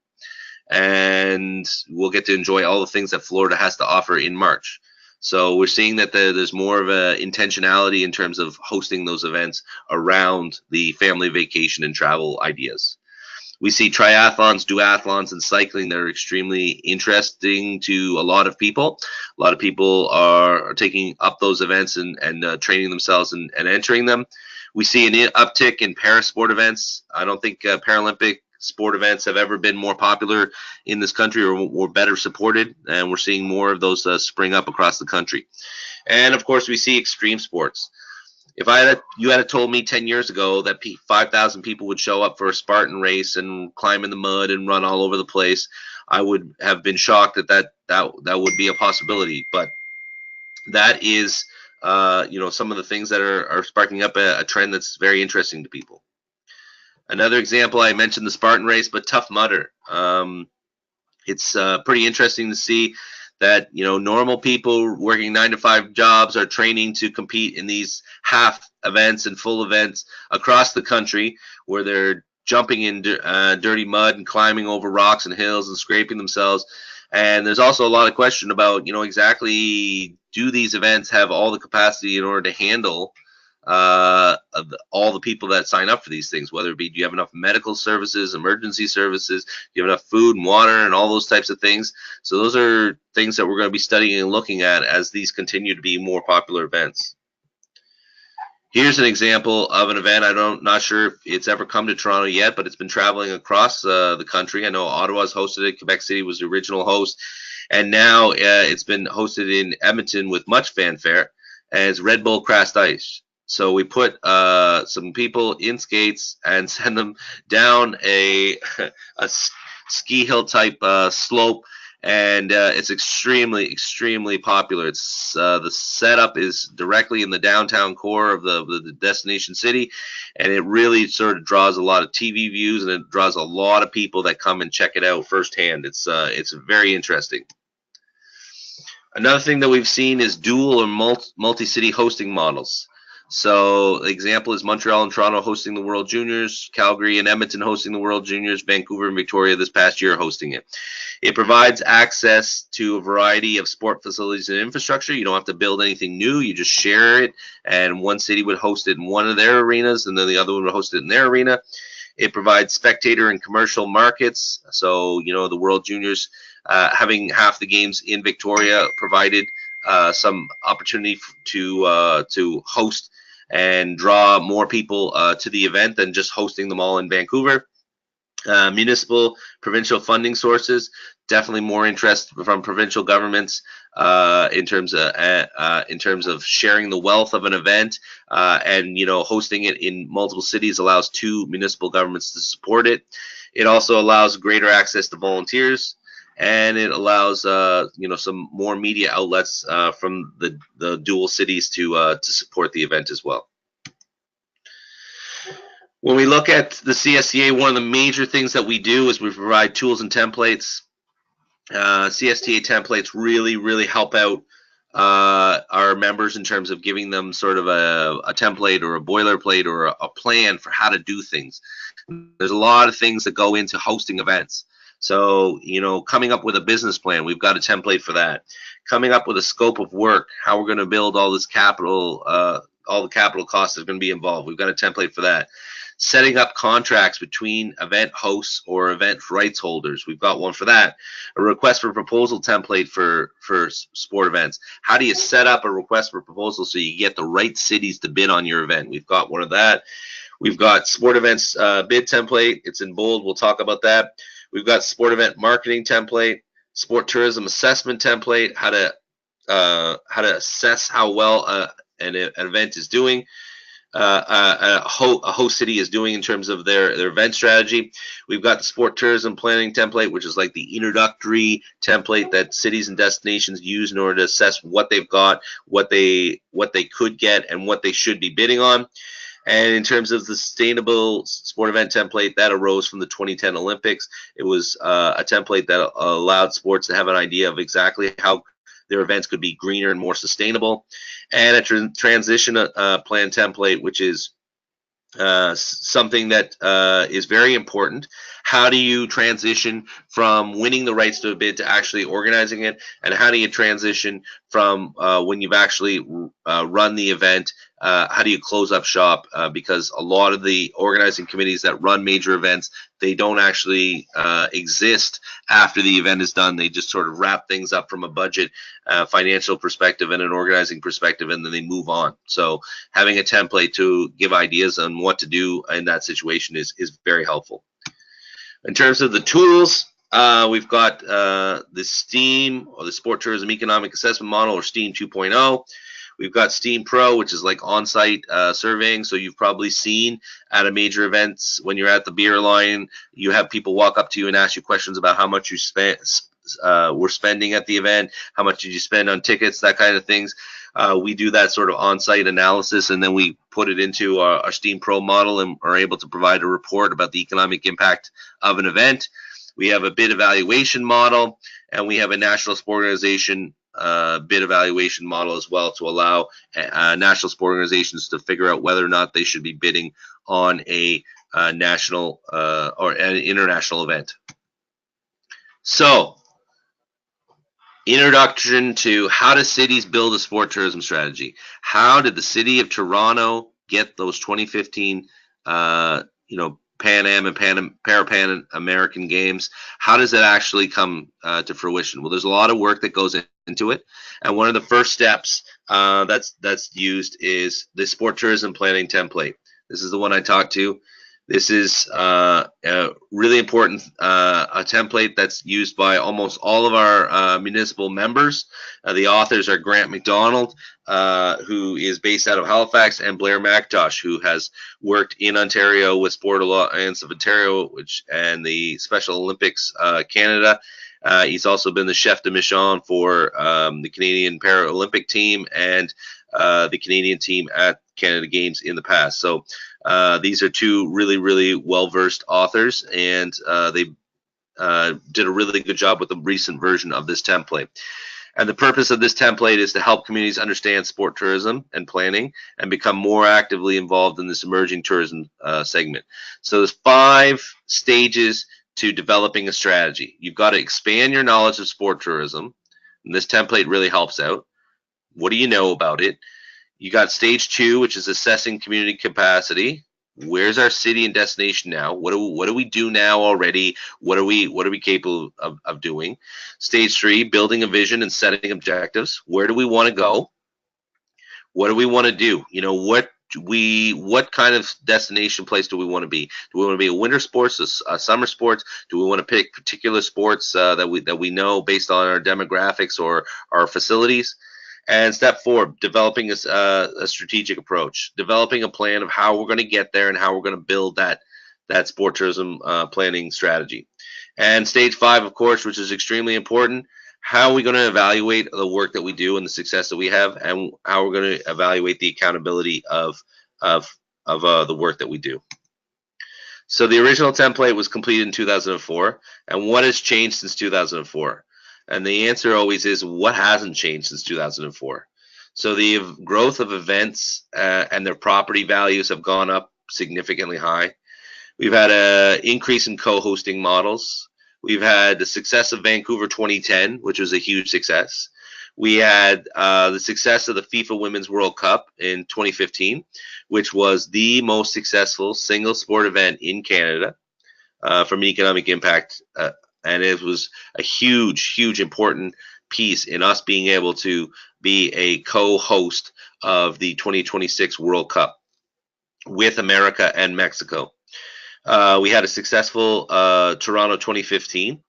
and we'll get to enjoy all the things that Florida has to offer in March. So we're seeing that there's more of a intentionality in terms of hosting those events around the family vacation and travel ideas. We see triathlons, duathlons, and cycling that are extremely interesting to a lot of people. A lot of people are taking up those events and training themselves and entering them. We see an uptick in parasport events. I don't think Paralympic sport events have ever been more popular in this country or better supported, and we're seeing more of those spring up across the country. And of course, we see extreme sports. If you had told me 10 years ago that 5,000 people would show up for a Spartan race and climb in the mud and run all over the place, I would have been shocked that would be a possibility. But that is, some of the things that are sparking up a trend that's very interesting to people. Another example, I mentioned the Spartan race, but Tough Mudder. It's pretty interesting to see that normal people working 9-to-5 jobs are training to compete in these half events and full events across the country, where they're jumping in dirty mud and climbing over rocks and hills and scraping themselves. And there's also a lot of question about exactly, do these events have all the capacity in order to handle all the people that sign up for these things, whether it be, do you have enough medical services, emergency services, do you have enough food and water and all those types of things. So those are things that we're going to be studying and looking at as these continue to be more popular events. Here's an example of an event. Not sure if it's ever come to Toronto yet, but it's been traveling across the country. I know Ottawa's hosted it, Quebec City was the original host, and now it's been hosted in Edmonton with much fanfare, as Red Bull Crashed Ice. So we put some people in skates and send them down a ski hill type slope, and it's extremely popular. It's the setup is directly in the downtown core of the destination city, and it really sort of draws a lot of TV views, and it draws a lot of people that come and check it out firsthand. It's very interesting. Another thing that we've seen is dual or multi-city hosting models. So the example is Montreal and Toronto hosting the World Juniors, Calgary and Edmonton hosting the World Juniors, Vancouver and Victoria this past year hosting it. It provides access to a variety of sport facilities and infrastructure. You don't have to build anything new. You just share it, and one city would host it in one of their arenas, and then the other one would host it in their arena. It provides spectator and commercial markets. So, the World Juniors having half the games in Victoria provided some opportunity to host and draw more people to the event than just hosting them all in Vancouver. Municipal, provincial funding sources, definitely more interest from provincial governments in terms of sharing the wealth of an event, and hosting it in multiple cities allows 2 municipal governments to support it. It also allows greater access to volunteers, and it allows some more media outlets from the dual cities to support the event as well. When we look at the CSTA, one of the major things that we do is we provide tools and templates. CSTA templates really help out our members in terms of giving them sort of a template or a boilerplate or a plan for how to do things. There's a lot of things that go into hosting events. So, coming up with a business plan, we've got a template for that. Coming up with a scope of work, how we're going to build all this capital, all the capital costs that are going to be involved, we've got a template for that. Setting up contracts between event hosts or event rights holders, we've got one for that. A request for proposal template for sport events. How do you set up a request for proposal so you get the right cities to bid on your event? We've got one of that. We've got sport events bid template. It's in bold. We'll talk about that. We've got sport event marketing template, sport tourism assessment template, how to assess how well an event is doing. a host city is doing in terms of their event strategy. We've got the sport tourism planning template, which is like the introductory template that cities and destinations use in order to assess what they've got, what they could get, and what they should be bidding on. And in terms of the sustainable sport event template, that arose from the 2010 Olympics. It was a template that allowed sports to have an idea of exactly how their events could be greener and more sustainable. And a transition plan template, which is something that is very important. How do you transition from winning the rights to a bid to actually organizing it? And how do you transition from when you've actually run the event, how do you close up shop? Because a lot of the organizing committees that run major events, they don't actually exist after the event is done. They just sort of wrap things up from a budget, financial perspective and an organizing perspective, and then they move on. So having a template to give ideas on what to do in that situation is very helpful. In terms of the tools, we've got the STEAM, or the Sport Tourism Economic Assessment Model, or STEAM 2.0. We've got STEAM Pro, which is like on-site surveying. So you've probably seen at a major events, when you're at the beer line, you have people walk up to you and ask you questions about how much you were spending at the event, how much did you spend on tickets, that kind of things. We do that sort of on-site analysis, and then we put it into our STEAM Pro model and are able to provide a report about the economic impact of an event. We have a bid evaluation model, and we have a national sport organization bid evaluation model as well, to allow national sport organizations to figure out whether or not they should be bidding on a national or an international event. So, introduction to how do cities build a sport tourism strategy. How did the city of Toronto get those 2015 Pan Am and Para-Pan American Games? How does that actually come to fruition? Well, there's a lot of work that goes into it, and one of the first steps that's used is the sport tourism planning template. This is the one I talked to. This is a really important a template that's used by almost all of our municipal members. The authors are Grant McDonald, who is based out of Halifax, and Blair McIntosh, who has worked in Ontario with Sport Alliance of Ontario, and the Special Olympics Canada. He's also been the chef de mission for the Canadian Paralympic team and the Canadian team at Canada Games in the past. So these are two really, really well-versed authors, and they did a really good job with the recent version of this template. And the purpose of this template is to help communities understand sport tourism and planning and become more actively involved in this emerging tourism segment. So there's 5 stages to developing a strategy. You've got to expand your knowledge of sport tourism, and this template really helps out. What do you know about it? You got stage 2, which is assessing community capacity. Where's our city and destination now? What do we do now already? What are we capable of doing? Stage 3, building a vision and setting objectives. Where do we want to go? What do we want to do? You know, what kind of destination place do we want to be? Do we want to be a winter sports, a summer sports? Do we want to pick particular sports that we know based on our demographics or our facilities? And step 4, developing a strategic approach, developing a plan of how we're going to get there and how we're going to build that sport tourism planning strategy. And stage 5, of course, which is extremely important, how are we going to evaluate the work that we do and the success that we have, and how we're going to evaluate the accountability of the work that we do. So the original template was completed in 2004, and what has changed since 2004? And the answer always is, what hasn't changed since 2004? So the growth of events and their property values have gone up significantly high. We've had an increase in co-hosting models. We've had the success of Vancouver 2010, which was a huge success. We had the success of the FIFA Women's World Cup in 2015, which was the most successful single sport event in Canada from an economic impact. And it was a huge important piece in us being able to be a co-host of the 2026 World Cup with America and Mexico. We had a successful Toronto 2015,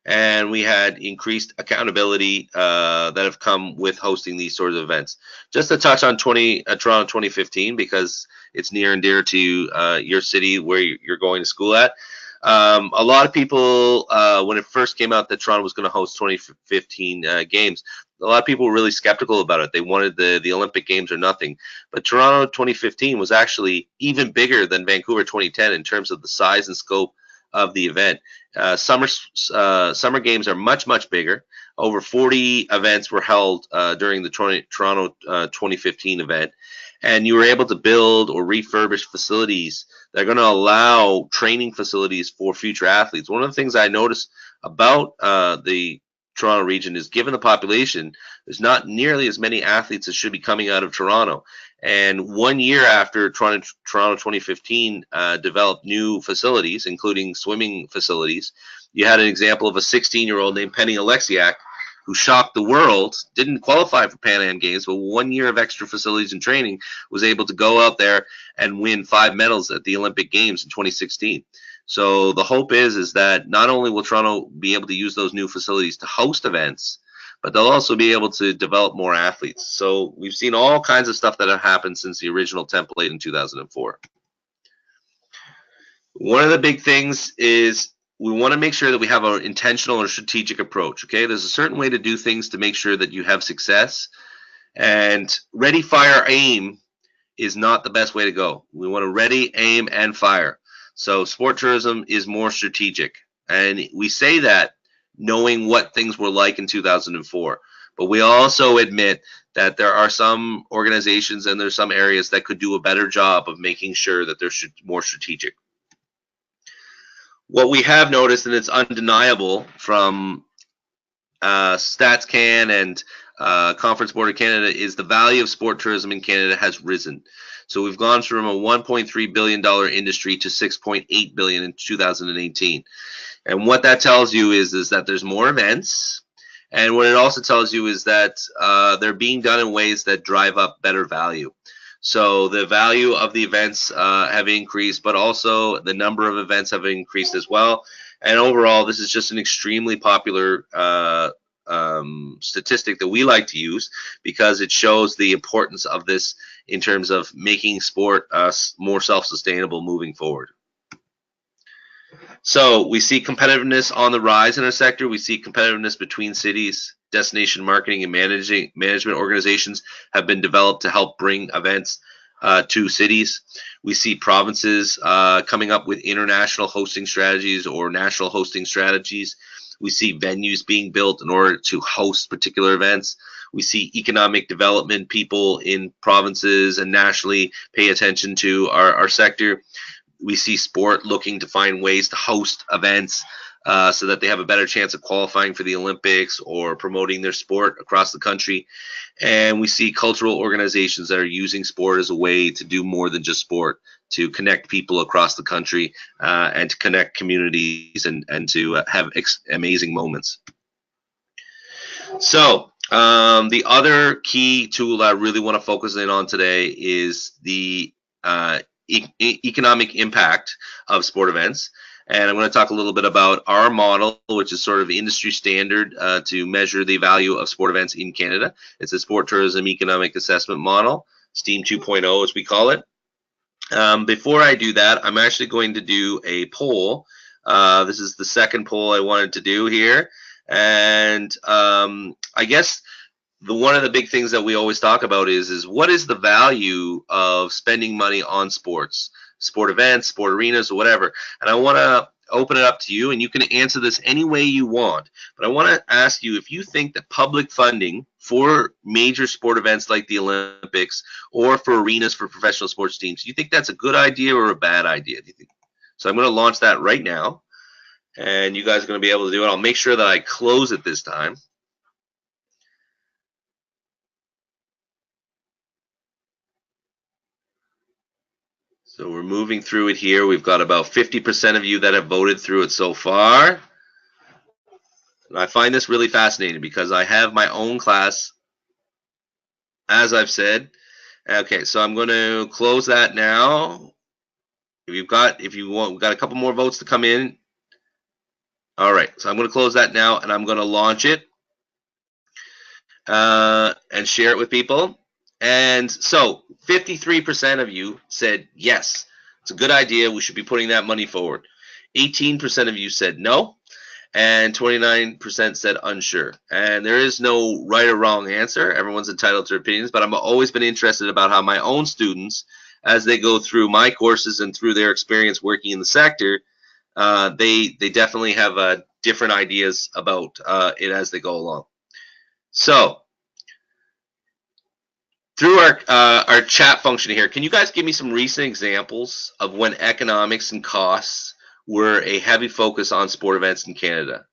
and we had increased accountability that have come with hosting these sorts of events. Just to touch on Toronto 2015, because it's near and dear to your city where you're going to school at. A lot of people, when it first came out that Toronto was going to host 2015 games, a lot of people were really skeptical about it. They wanted the Olympic Games or nothing. But Toronto 2015 was actually even bigger than Vancouver 2010 in terms of the size and scope of the event. Summer games are much bigger. Over 40 events were held during the Toronto 2015 event, and you were able to build or refurbish facilities that are going to allow training facilities for future athletes. One of the things I noticed about the Toronto region is, given the population, there's not nearly as many athletes that should be coming out of Toronto. And 1 year after Toronto 2015 developed new facilities, including swimming facilities, you had an example of a 16-year-old named Penny Alexiak who shocked the world, didn't qualify for Pan Am Games, but 1 year of extra facilities and training was able to go out there and win 5 medals at the Olympic Games in 2016. So the hope is that not only will Toronto be able to use those new facilities to host events, but they'll also be able to develop more athletes. So we've seen all kinds of stuff that have happened since the original template in 2004. One of the big things is we want to make sure that we have an intentional or strategic approach. Okay, there's a certain way to do things to make sure that you have success, and ready, fire, aim is not the best way to go. We want to ready, aim, and fire. So sport tourism is more strategic, and we say that knowing what things were like in 2004. But we also admit that there are some organizations and there's some areas that could do a better job of making sure that they're more strategic. What we have noticed, and it's undeniable from StatsCan and Conference Board of Canada, is the value of sport tourism in Canada has risen. So we've gone from a $1.3 billion industry to $6.8 billion in 2018. And what that tells you is that there's more events. And what it also tells you is that they're being done in ways that drive up better value. So the value of the events have increased, but also the number of events have increased as well. And overall, this is just an extremely popular statistic that we like to use because it shows the importance of this in terms of making sport more self-sustainable moving forward. So we see competitiveness on the rise in our sector. We see competitiveness between cities. Destination marketing and management organizations have been developed to help bring events to cities. We see provinces coming up with international hosting strategies or national hosting strategies. We see venues being built in order to host particular events. We see economic development people in provinces and nationally pay attention to our sector. We see sport looking to find ways to host events so that they have a better chance of qualifying for the Olympics or promoting their sport across the country. And we see cultural organizations that are using sport as a way to do more than just sport, to connect people across the country and to connect communities and to have amazing moments. So the other key tool I really want to focus in on today is the economic impact of sport events. And I'm going to talk a little bit about our model, which is sort of industry standard to measure the value of sport events in Canada. It's a sport tourism economic assessment model, STEAM 2.0 as we call it. Before I do that, I'm actually going to do a poll. This is the second poll I wanted to do here. And I guess one of the big things that we always talk about is what is the value of spending money on sports, sport events, sport arenas, or whatever. And I want to open it up to you, and you can answer this any way you want. But I want to ask you if you think that public funding for major sport events like the Olympics or for arenas for professional sports teams, do you think that's a good idea or a bad idea? Do you think? So I'm going to launch that right now, and you guys are going to be able to do it. I'll make sure that I close it this time. So we're moving through it here. We've got about 50% of you that have voted through it so far. And I find this really fascinating because I have my own class, as I've said. Okay, so I'm going to close that now. If you want, we've got a couple more votes to come in. All right, so I'm going to close that now, and I'm going to launch it and share it with people. And so 53% of you said yes, it's a good idea. We should be putting that money forward. 18% of you said no, and 29% said unsure. And there is no right or wrong answer. Everyone's entitled to opinions, but I've always been interested about how my own students, as they go through my courses and through their experience working in the sector, they definitely have different ideas about it as they go along. So through our chat function here, can you guys give me some recent examples of when economics and costs were a heavy focus on sport events in Canada?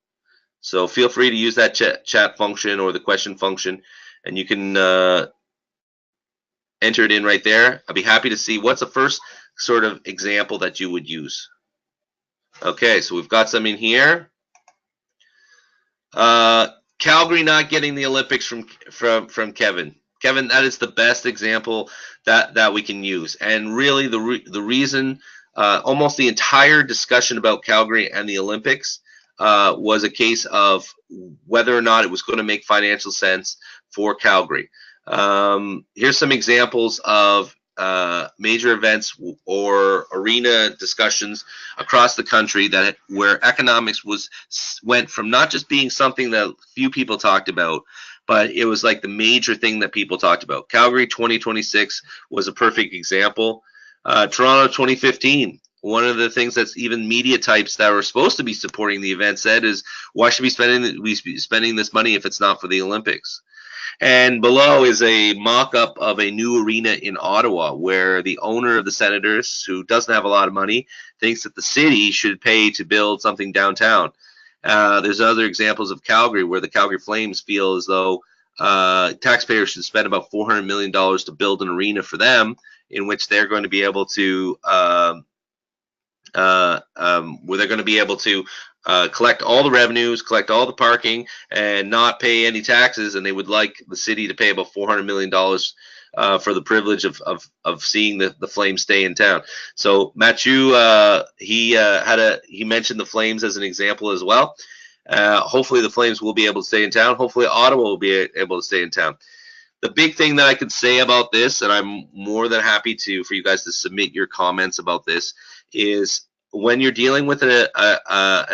So feel free to use that chat function or the question function, and you can enter it in right there. I'd be happy to see what's the first sort of example that you would use. Okay, so we've got some in here. Calgary not getting the Olympics from Kevin. Kevin, that is the best example that we can use. And really the reason almost the entire discussion about Calgary and the Olympics was a case of whether or not it was going to make financial sense for Calgary. Here's some examples of major events or arena discussions across the country where economics went from not just being something that few people talked about, but it was like the major thing that people talked about. Calgary 2026 was a perfect example. Toronto 2015. One of the things that's even media types that were supposed to be supporting the event said is, why should we be spending this money if it's not for the Olympics? And below is a mock-up of a new arena in Ottawa where the owner of the Senators, who doesn't have a lot of money, thinks that the city should pay to build something downtown. There's other examples of Calgary where the Calgary Flames feel as though taxpayers should spend about $400 million to build an arena for them in which they're going to be able to collect all the revenues, collect all the parking, and not pay any taxes. And they would like the city to pay about $400 million for the privilege of seeing the Flames stay in town. So Mathieu, he mentioned the Flames as an example as well. Hopefully the Flames will be able to stay in town. Hopefully Ottawa will be able to stay in town. The big thing that I could say about this, and I'm more than happy for you guys to submit your comments about this, is when you're dealing with an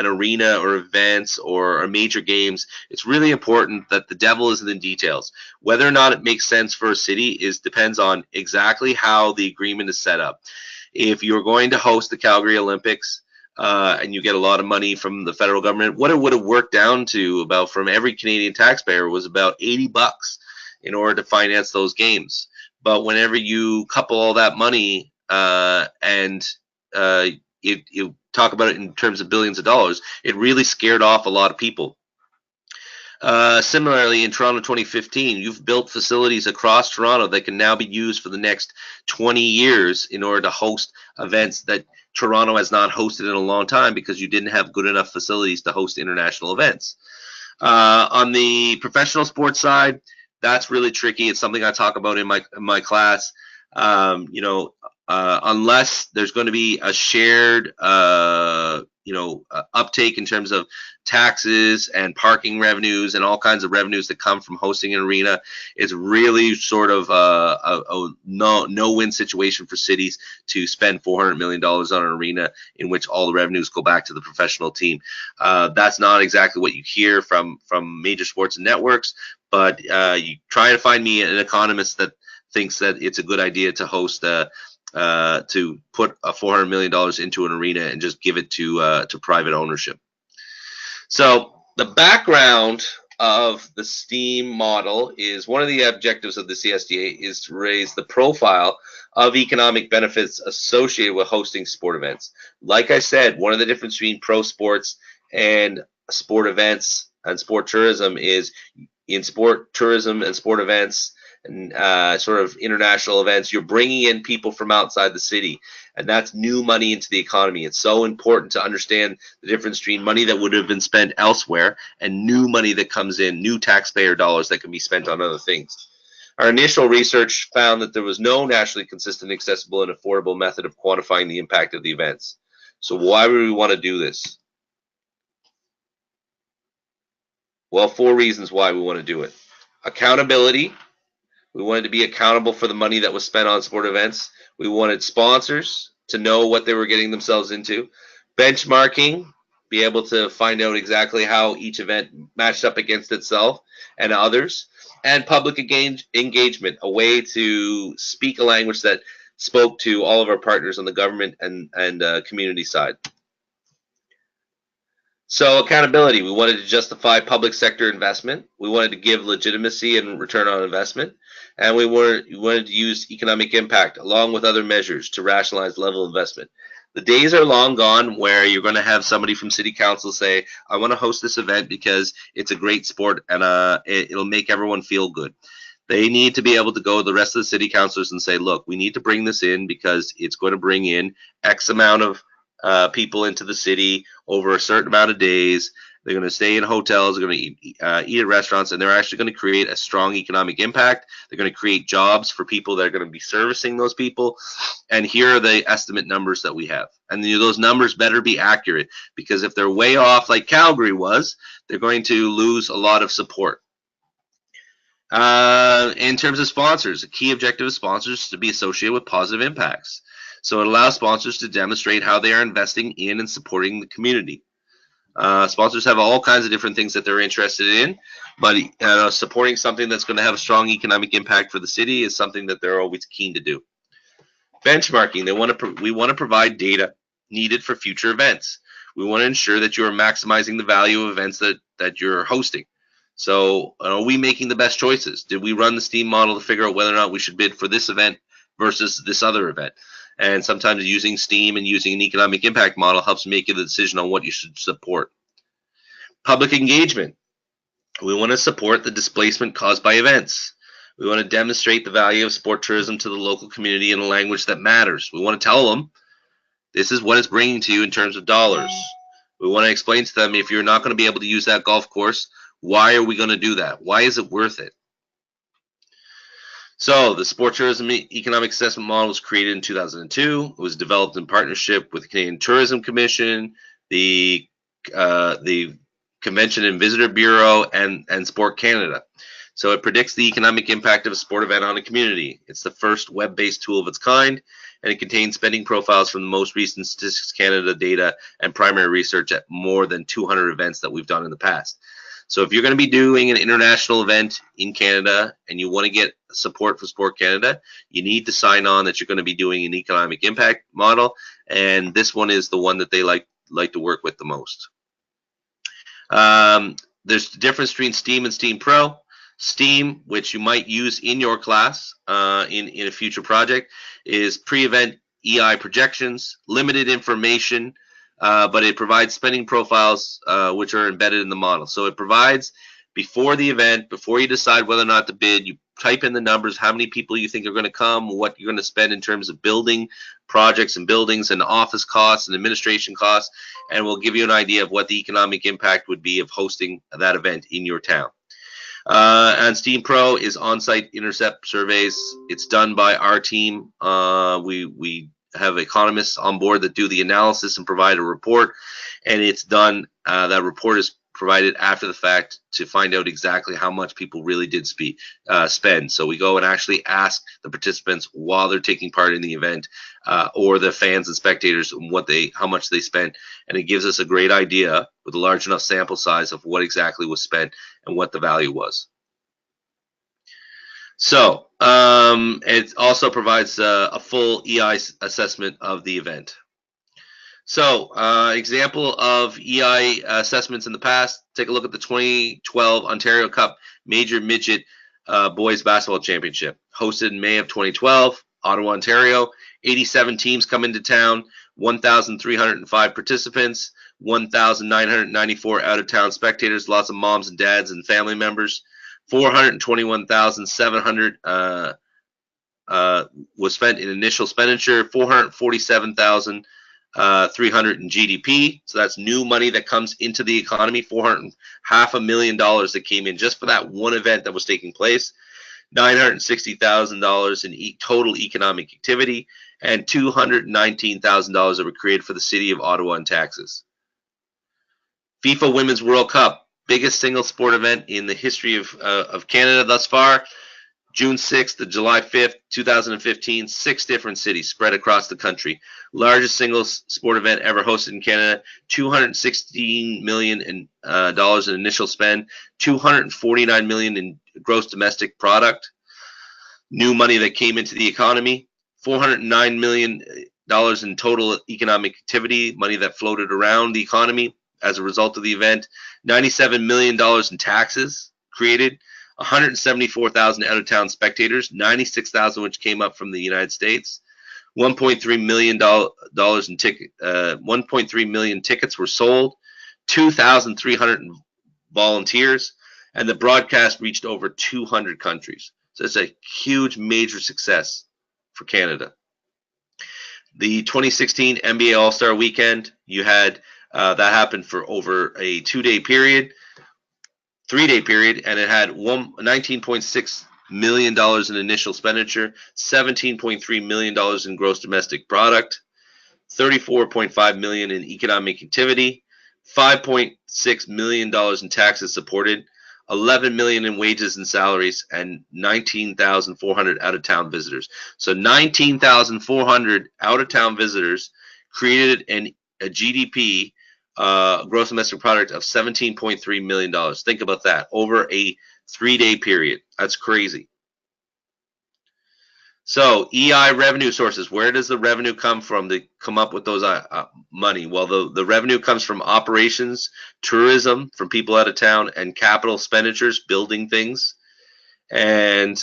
arena or events or major games, it's really important that the devil is in the details. Whether or not it makes sense for a city depends on exactly how the agreement is set up. If you're going to host the Calgary Olympics and you get a lot of money from the federal government, what it would have worked down to about from every Canadian taxpayer was about $80 in order to finance those games. But whenever you couple all that money and you talk about it in terms of billions of dollars, it really scared off a lot of people. Similarly, in Toronto 2015, you've built facilities across Toronto that can now be used for the next 20 years in order to host events that Toronto has not hosted in a long time because you didn't have good enough facilities to host international events. On the professional sports side, that's really tricky. It's something I talk about in my class. Unless there's going to be a shared, uptake in terms of taxes and parking revenues and all kinds of revenues that come from hosting an arena, it's really sort of a no-win situation for cities to spend $400 million on an arena in which all the revenues go back to the professional team. That's not exactly what you hear from major sports and networks, but you try to find me an economist that thinks that it's a good idea to host to put $400 million into an arena and just give it to private ownership. So the background of the STEAM model is one of the objectives of the CSDA is to raise the profile of economic benefits associated with hosting sport events. Like I said, one of the differences between pro sports and sport events and sport tourism is in sport tourism and sport events and sort of international events, you're bringing in people from outside the city, and that's new money into the economy. It's so important to understand the difference between money that would have been spent elsewhere and new money that comes in, new taxpayer dollars that can be spent on other things. Our initial research found that there was no nationally consistent, accessible, and affordable method of quantifying the impact of the events. So why would we want to do this? Well, 4 reasons why we want to do it. Accountability. We wanted to be accountable for the money that was spent on sport events. We wanted sponsors to know what they were getting themselves into. Benchmarking, be able to find out exactly how each event matched up against itself and others. And public engagement, a way to speak a language that spoke to all of our partners on the government and community side. So accountability, we wanted to justify public sector investment. We wanted to give legitimacy and return on investment. And we wanted to use economic impact along with other measures to rationalize level of investment. The days are long gone where you're going to have somebody from city council say, I want to host this event because it's a great sport and it'll make everyone feel good. They need to be able to go to the rest of the city councilors and say, look, we need to bring this in because it's going to bring in X amount of people into the city over a certain amount of days. They're going to stay in hotels, they're going to eat at restaurants, and they're actually going to create a strong economic impact. They're going to create jobs for people that are going to be servicing those people. And here are the estimate numbers that we have. And those numbers better be accurate, because if they're way off like Calgary was, they're going to lose a lot of support. In terms of sponsors, a key objective of sponsors is to be associated with positive impacts. So it allows sponsors to demonstrate how they are investing in and supporting the community. Sponsors have all kinds of different things that they're interested in, but supporting something that's going to have a strong economic impact for the city is something that they're always keen to do. Benchmarking, we want to provide data needed for future events. We want to ensure that you are maximizing the value of events that you're hosting. So are we making the best choices? Did we run the STEAM model to figure out whether or not we should bid for this event versus this other event? And sometimes using STEAM and using an economic impact model helps make the decision on what you should support. Public engagement. We want to support the displacement caused by events. We want to demonstrate the value of sport tourism to the local community in a language that matters. We want to tell them this is what it's bringing to you in terms of dollars. We want to explain to them, if you're not going to be able to use that golf course, why are we going to do that? Why is it worth it? So the Sport Tourism Economic Assessment Model was created in 2002. It was developed in partnership with the Canadian Tourism Commission, the Convention and Visitor Bureau, and Sport Canada. So it predicts the economic impact of a sport event on a community. It's the first web-based tool of its kind, and it contains spending profiles from the most recent Statistics Canada data and primary research at more than 200 events that we've done in the past. So if you're going to be doing an international event in Canada and you want to get support for Sport Canada, you need to sign on that you're going to be doing an economic impact model, and this one is the one that they like to work with the most. There's the difference between STEAM and STEAM Pro. STEAM, which you might use in your class in a future project, is pre-event EI projections, limited information, but it provides spending profiles which are embedded in the model. So it provides, before the event, before you decide whether or not to bid, you type in the numbers, how many people you think are going to come, what you're going to spend in terms of building projects and buildings and office costs and administration costs, and we'll give you an idea of what the economic impact would be of hosting that event in your town. And STEAM Pro is on-site intercept surveys. It's done by our team. We have economists on board that do the analysis and provide a report, and it's done, that report is provided after the fact to find out exactly how much people really did spend. So we go and actually ask the participants while they're taking part in the event, or the fans and spectators, how much they spent, and it gives us a great idea with a large enough sample size of what exactly was spent and what the value was. So it also provides a full EI assessment of the event. So example of EI assessments in the past, take a look at the 2012 Ontario Cup Major Midget Boys Basketball Championship, hosted in May of 2012, Ottawa, Ontario. 87 teams come into town, 1,305 participants, 1,994 out-of-town spectators, lots of moms and dads and family members. 421,700 was spent in initial expenditure, 447,300 in GDP. So that's new money that comes into the economy, $500,000 that came in just for that one event that was taking place, $960,000 in total economic activity, and $219,000 that were created for the city of Ottawa in taxes. FIFA Women's World Cup. biggest single sport event in the history of Canada thus far. June 6th to July 5th, 2015, 6 different cities spread across the country. Largest single sport event ever hosted in Canada, $216 million in initial spend, $249 million in gross domestic product, new money that came into the economy, $409 million in total economic activity, money that floated around the economy as a result of the event, $97 million in taxes created, 174,000 out-of-town spectators, 96,000 which came up from the United States. $1.3 million in 1.3 million tickets were sold. 2,300 volunteers, and the broadcast reached over 200 countries. So it's a huge, major success for Canada. The 2016 NBA All-Star Weekend, you had that happened for over a 2-day period. 3-day period, and it had $19.6 million in initial expenditure, $17.3 million in gross domestic product, $34.5 million in economic activity, $5.6 million in taxes supported, $11 million in wages and salaries, and 19,400 out-of-town visitors. So 19,400 out-of-town visitors created a GDP, gross domestic product of $17.3 million. Think about that. Over a 3-day period. That's crazy. So EI revenue sources. Where does the revenue come from to come up with those money? Well, the revenue comes from operations, tourism from people out of town, and capital expenditures, building things. And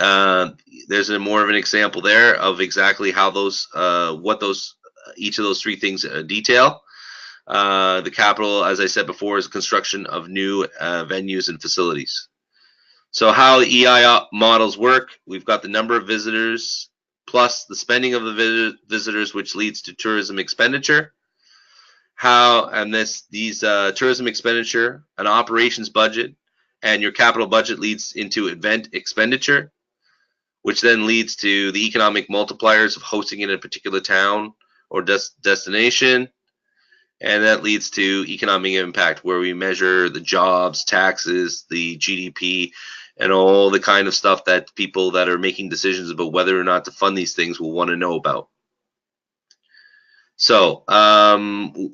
there's more of an example there of exactly how those, each of those 3 things detail. The capital, as I said before, is construction of new venues and facilities. So how the EI models work, we've got the number of visitors plus the spending of the visitors, which leads to tourism expenditure. These tourism expenditure, an operations budget, and your capital budget leads into event expenditure, which then leads to the economic multipliers of hosting in a particular town or destination. And that leads to economic impact, where we measure the jobs, taxes, the GDP, and all the kind of stuff that people that are making decisions about whether or not to fund these things will want to know about. So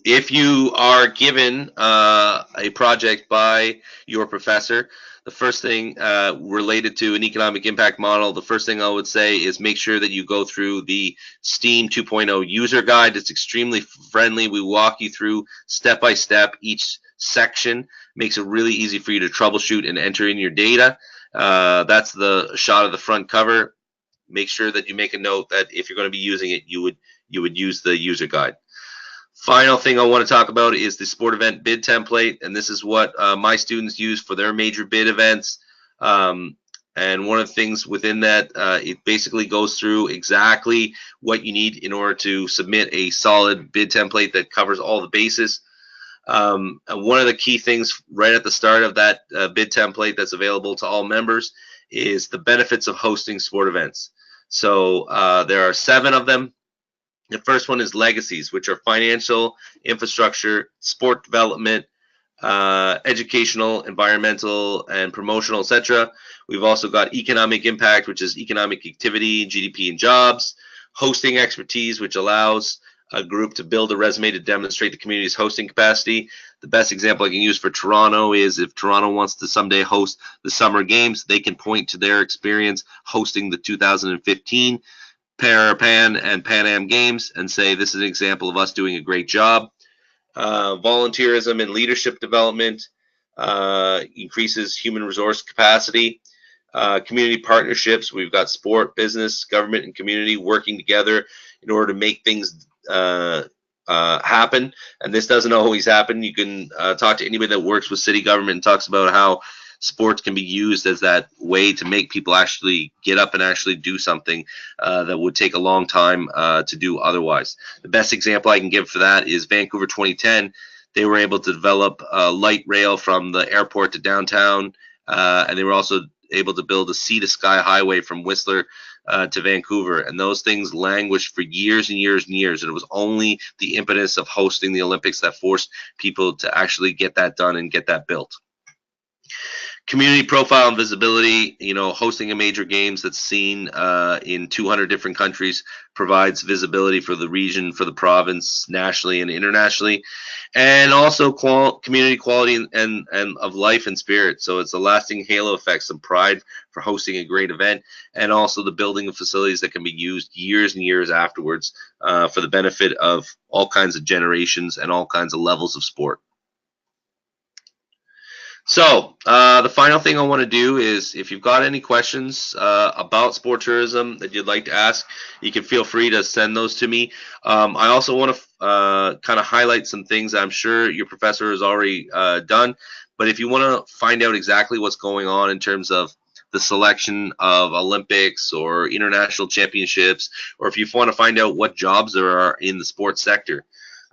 if you are given a project by your professor, the first thing related to an economic impact model, the first thing I would say is make sure that you go through the STEAM 2.0 user guide. It's extremely friendly. We walk you through step by step each section. Makes it really easy for you to troubleshoot and enter in your data. That's the shot of the front cover. Make sure that you make a note that if you're going to be using it, you would use the user guide. Final thing I want to talk about is the sport event bid template, and this is what my students use for their major bid events. And one of the things within that, it basically goes through exactly what you need in order to submit a solid bid template that covers all the bases. And one of the key things right at the start of that bid template that's available to all members is the benefits of hosting sport events. So there are 7 of them. The first one is legacies, which are financial, infrastructure, sport development, educational, environmental, and promotional, etc. We've also got economic impact, which is economic activity, GDP, and jobs. Hosting expertise, which allows a group to build a resume to demonstrate the community's hosting capacity. The best example I can use for Toronto is if Toronto wants to someday host the Summer Games, they can point to their experience hosting the 2015 Pan and Pan Am Games and say, this is an example of us doing a great job. Volunteerism and leadership development increases human resource capacity. Community partnerships, we've got sport, business, government, and community working together in order to make things happen. And this doesn't always happen. You can talk to anybody that works with city government and talks about how sports can be used as that way to make people actually get up and actually do something that would take a long time to do otherwise. The best example I can give for that is Vancouver 2010. They were able to develop a light rail from the airport to downtown, and they were also able to build a sea-to-sky highway from Whistler to Vancouver, and those things languished for years and years and years. And it was only the impetus of hosting the Olympics that forced people to actually get that done and get that built. Community profile and visibility, hosting a major games that's seen in 200 different countries provides visibility for the region, for the province, nationally and internationally, and also community quality and of life and spirit. So it's a lasting halo effect, some pride for hosting a great event, and also the building of facilities that can be used years and years afterwards for the benefit of all kinds of generations and all kinds of levels of sport. So the final thing I want to do is, if you've got any questions about sport tourism that you'd like to ask, you can feel free to send those to me. I also want to kind of highlight some things I'm sure your professor has already done, but if you want to find out exactly what's going on in terms of the selection of Olympics or international championships, or if you want to find out what jobs there are in the sports sector,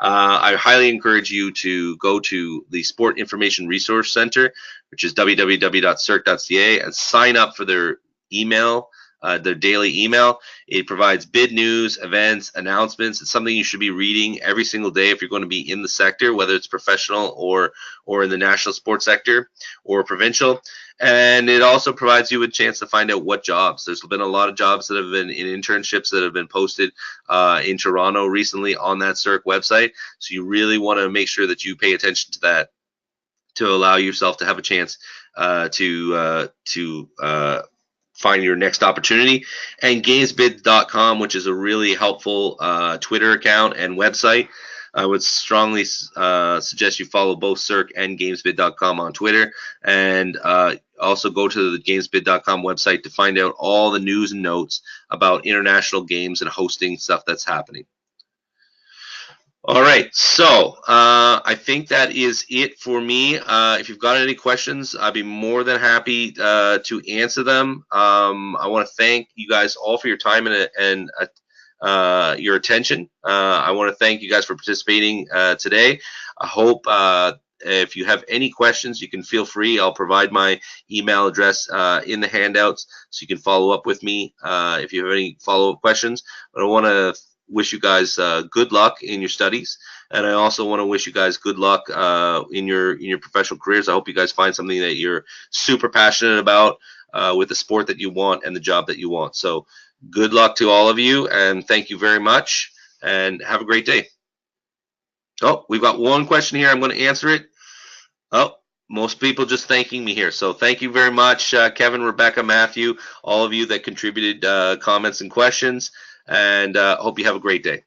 I highly encourage you to go to the Sport Information Resource Center, which is www.circ.ca, and sign up for their email, their daily email. It provides bid news, events, announcements. It's something you should be reading every single day if you're going to be in the sector, whether it's professional or in the national sports sector or provincial. And it also provides you a chance to find out what jobs. There's been a lot of jobs that have been in internships that have been posted in Toronto recently on that CIRC website. So you really want to make sure that you pay attention to that to allow yourself to have a chance to find your next opportunity. And gamesbid.com, which is a really helpful Twitter account and website. I would strongly suggest you follow both CIRC and gamesbid.com on Twitter, and also go to the gamesbid.com website to find out all the news and notes about international games and hosting stuff that's happening. All right, so I think that is it for me. If you've got any questions, I'd be more than happy to answer them. I want to thank you guys all for your time and your attention. I want to thank you guys for participating today. I hope if you have any questions, you can feel free. I'll provide my email address in the handouts, so you can follow up with me if you have any follow-up questions. But I want to wish you guys good luck in your studies, and I also want to wish you guys good luck in your professional careers. I hope you guys find something that you're super passionate about with the sport that you want and the job that you want. So good luck to all of you, and thank you very much, and have a great day. Oh, we've got one question here. I'm going to answer it. Oh, most people just thanking me here. So thank you very much, Kevin, Rebecca, Matthew, all of you that contributed comments and questions, and hope you have a great day.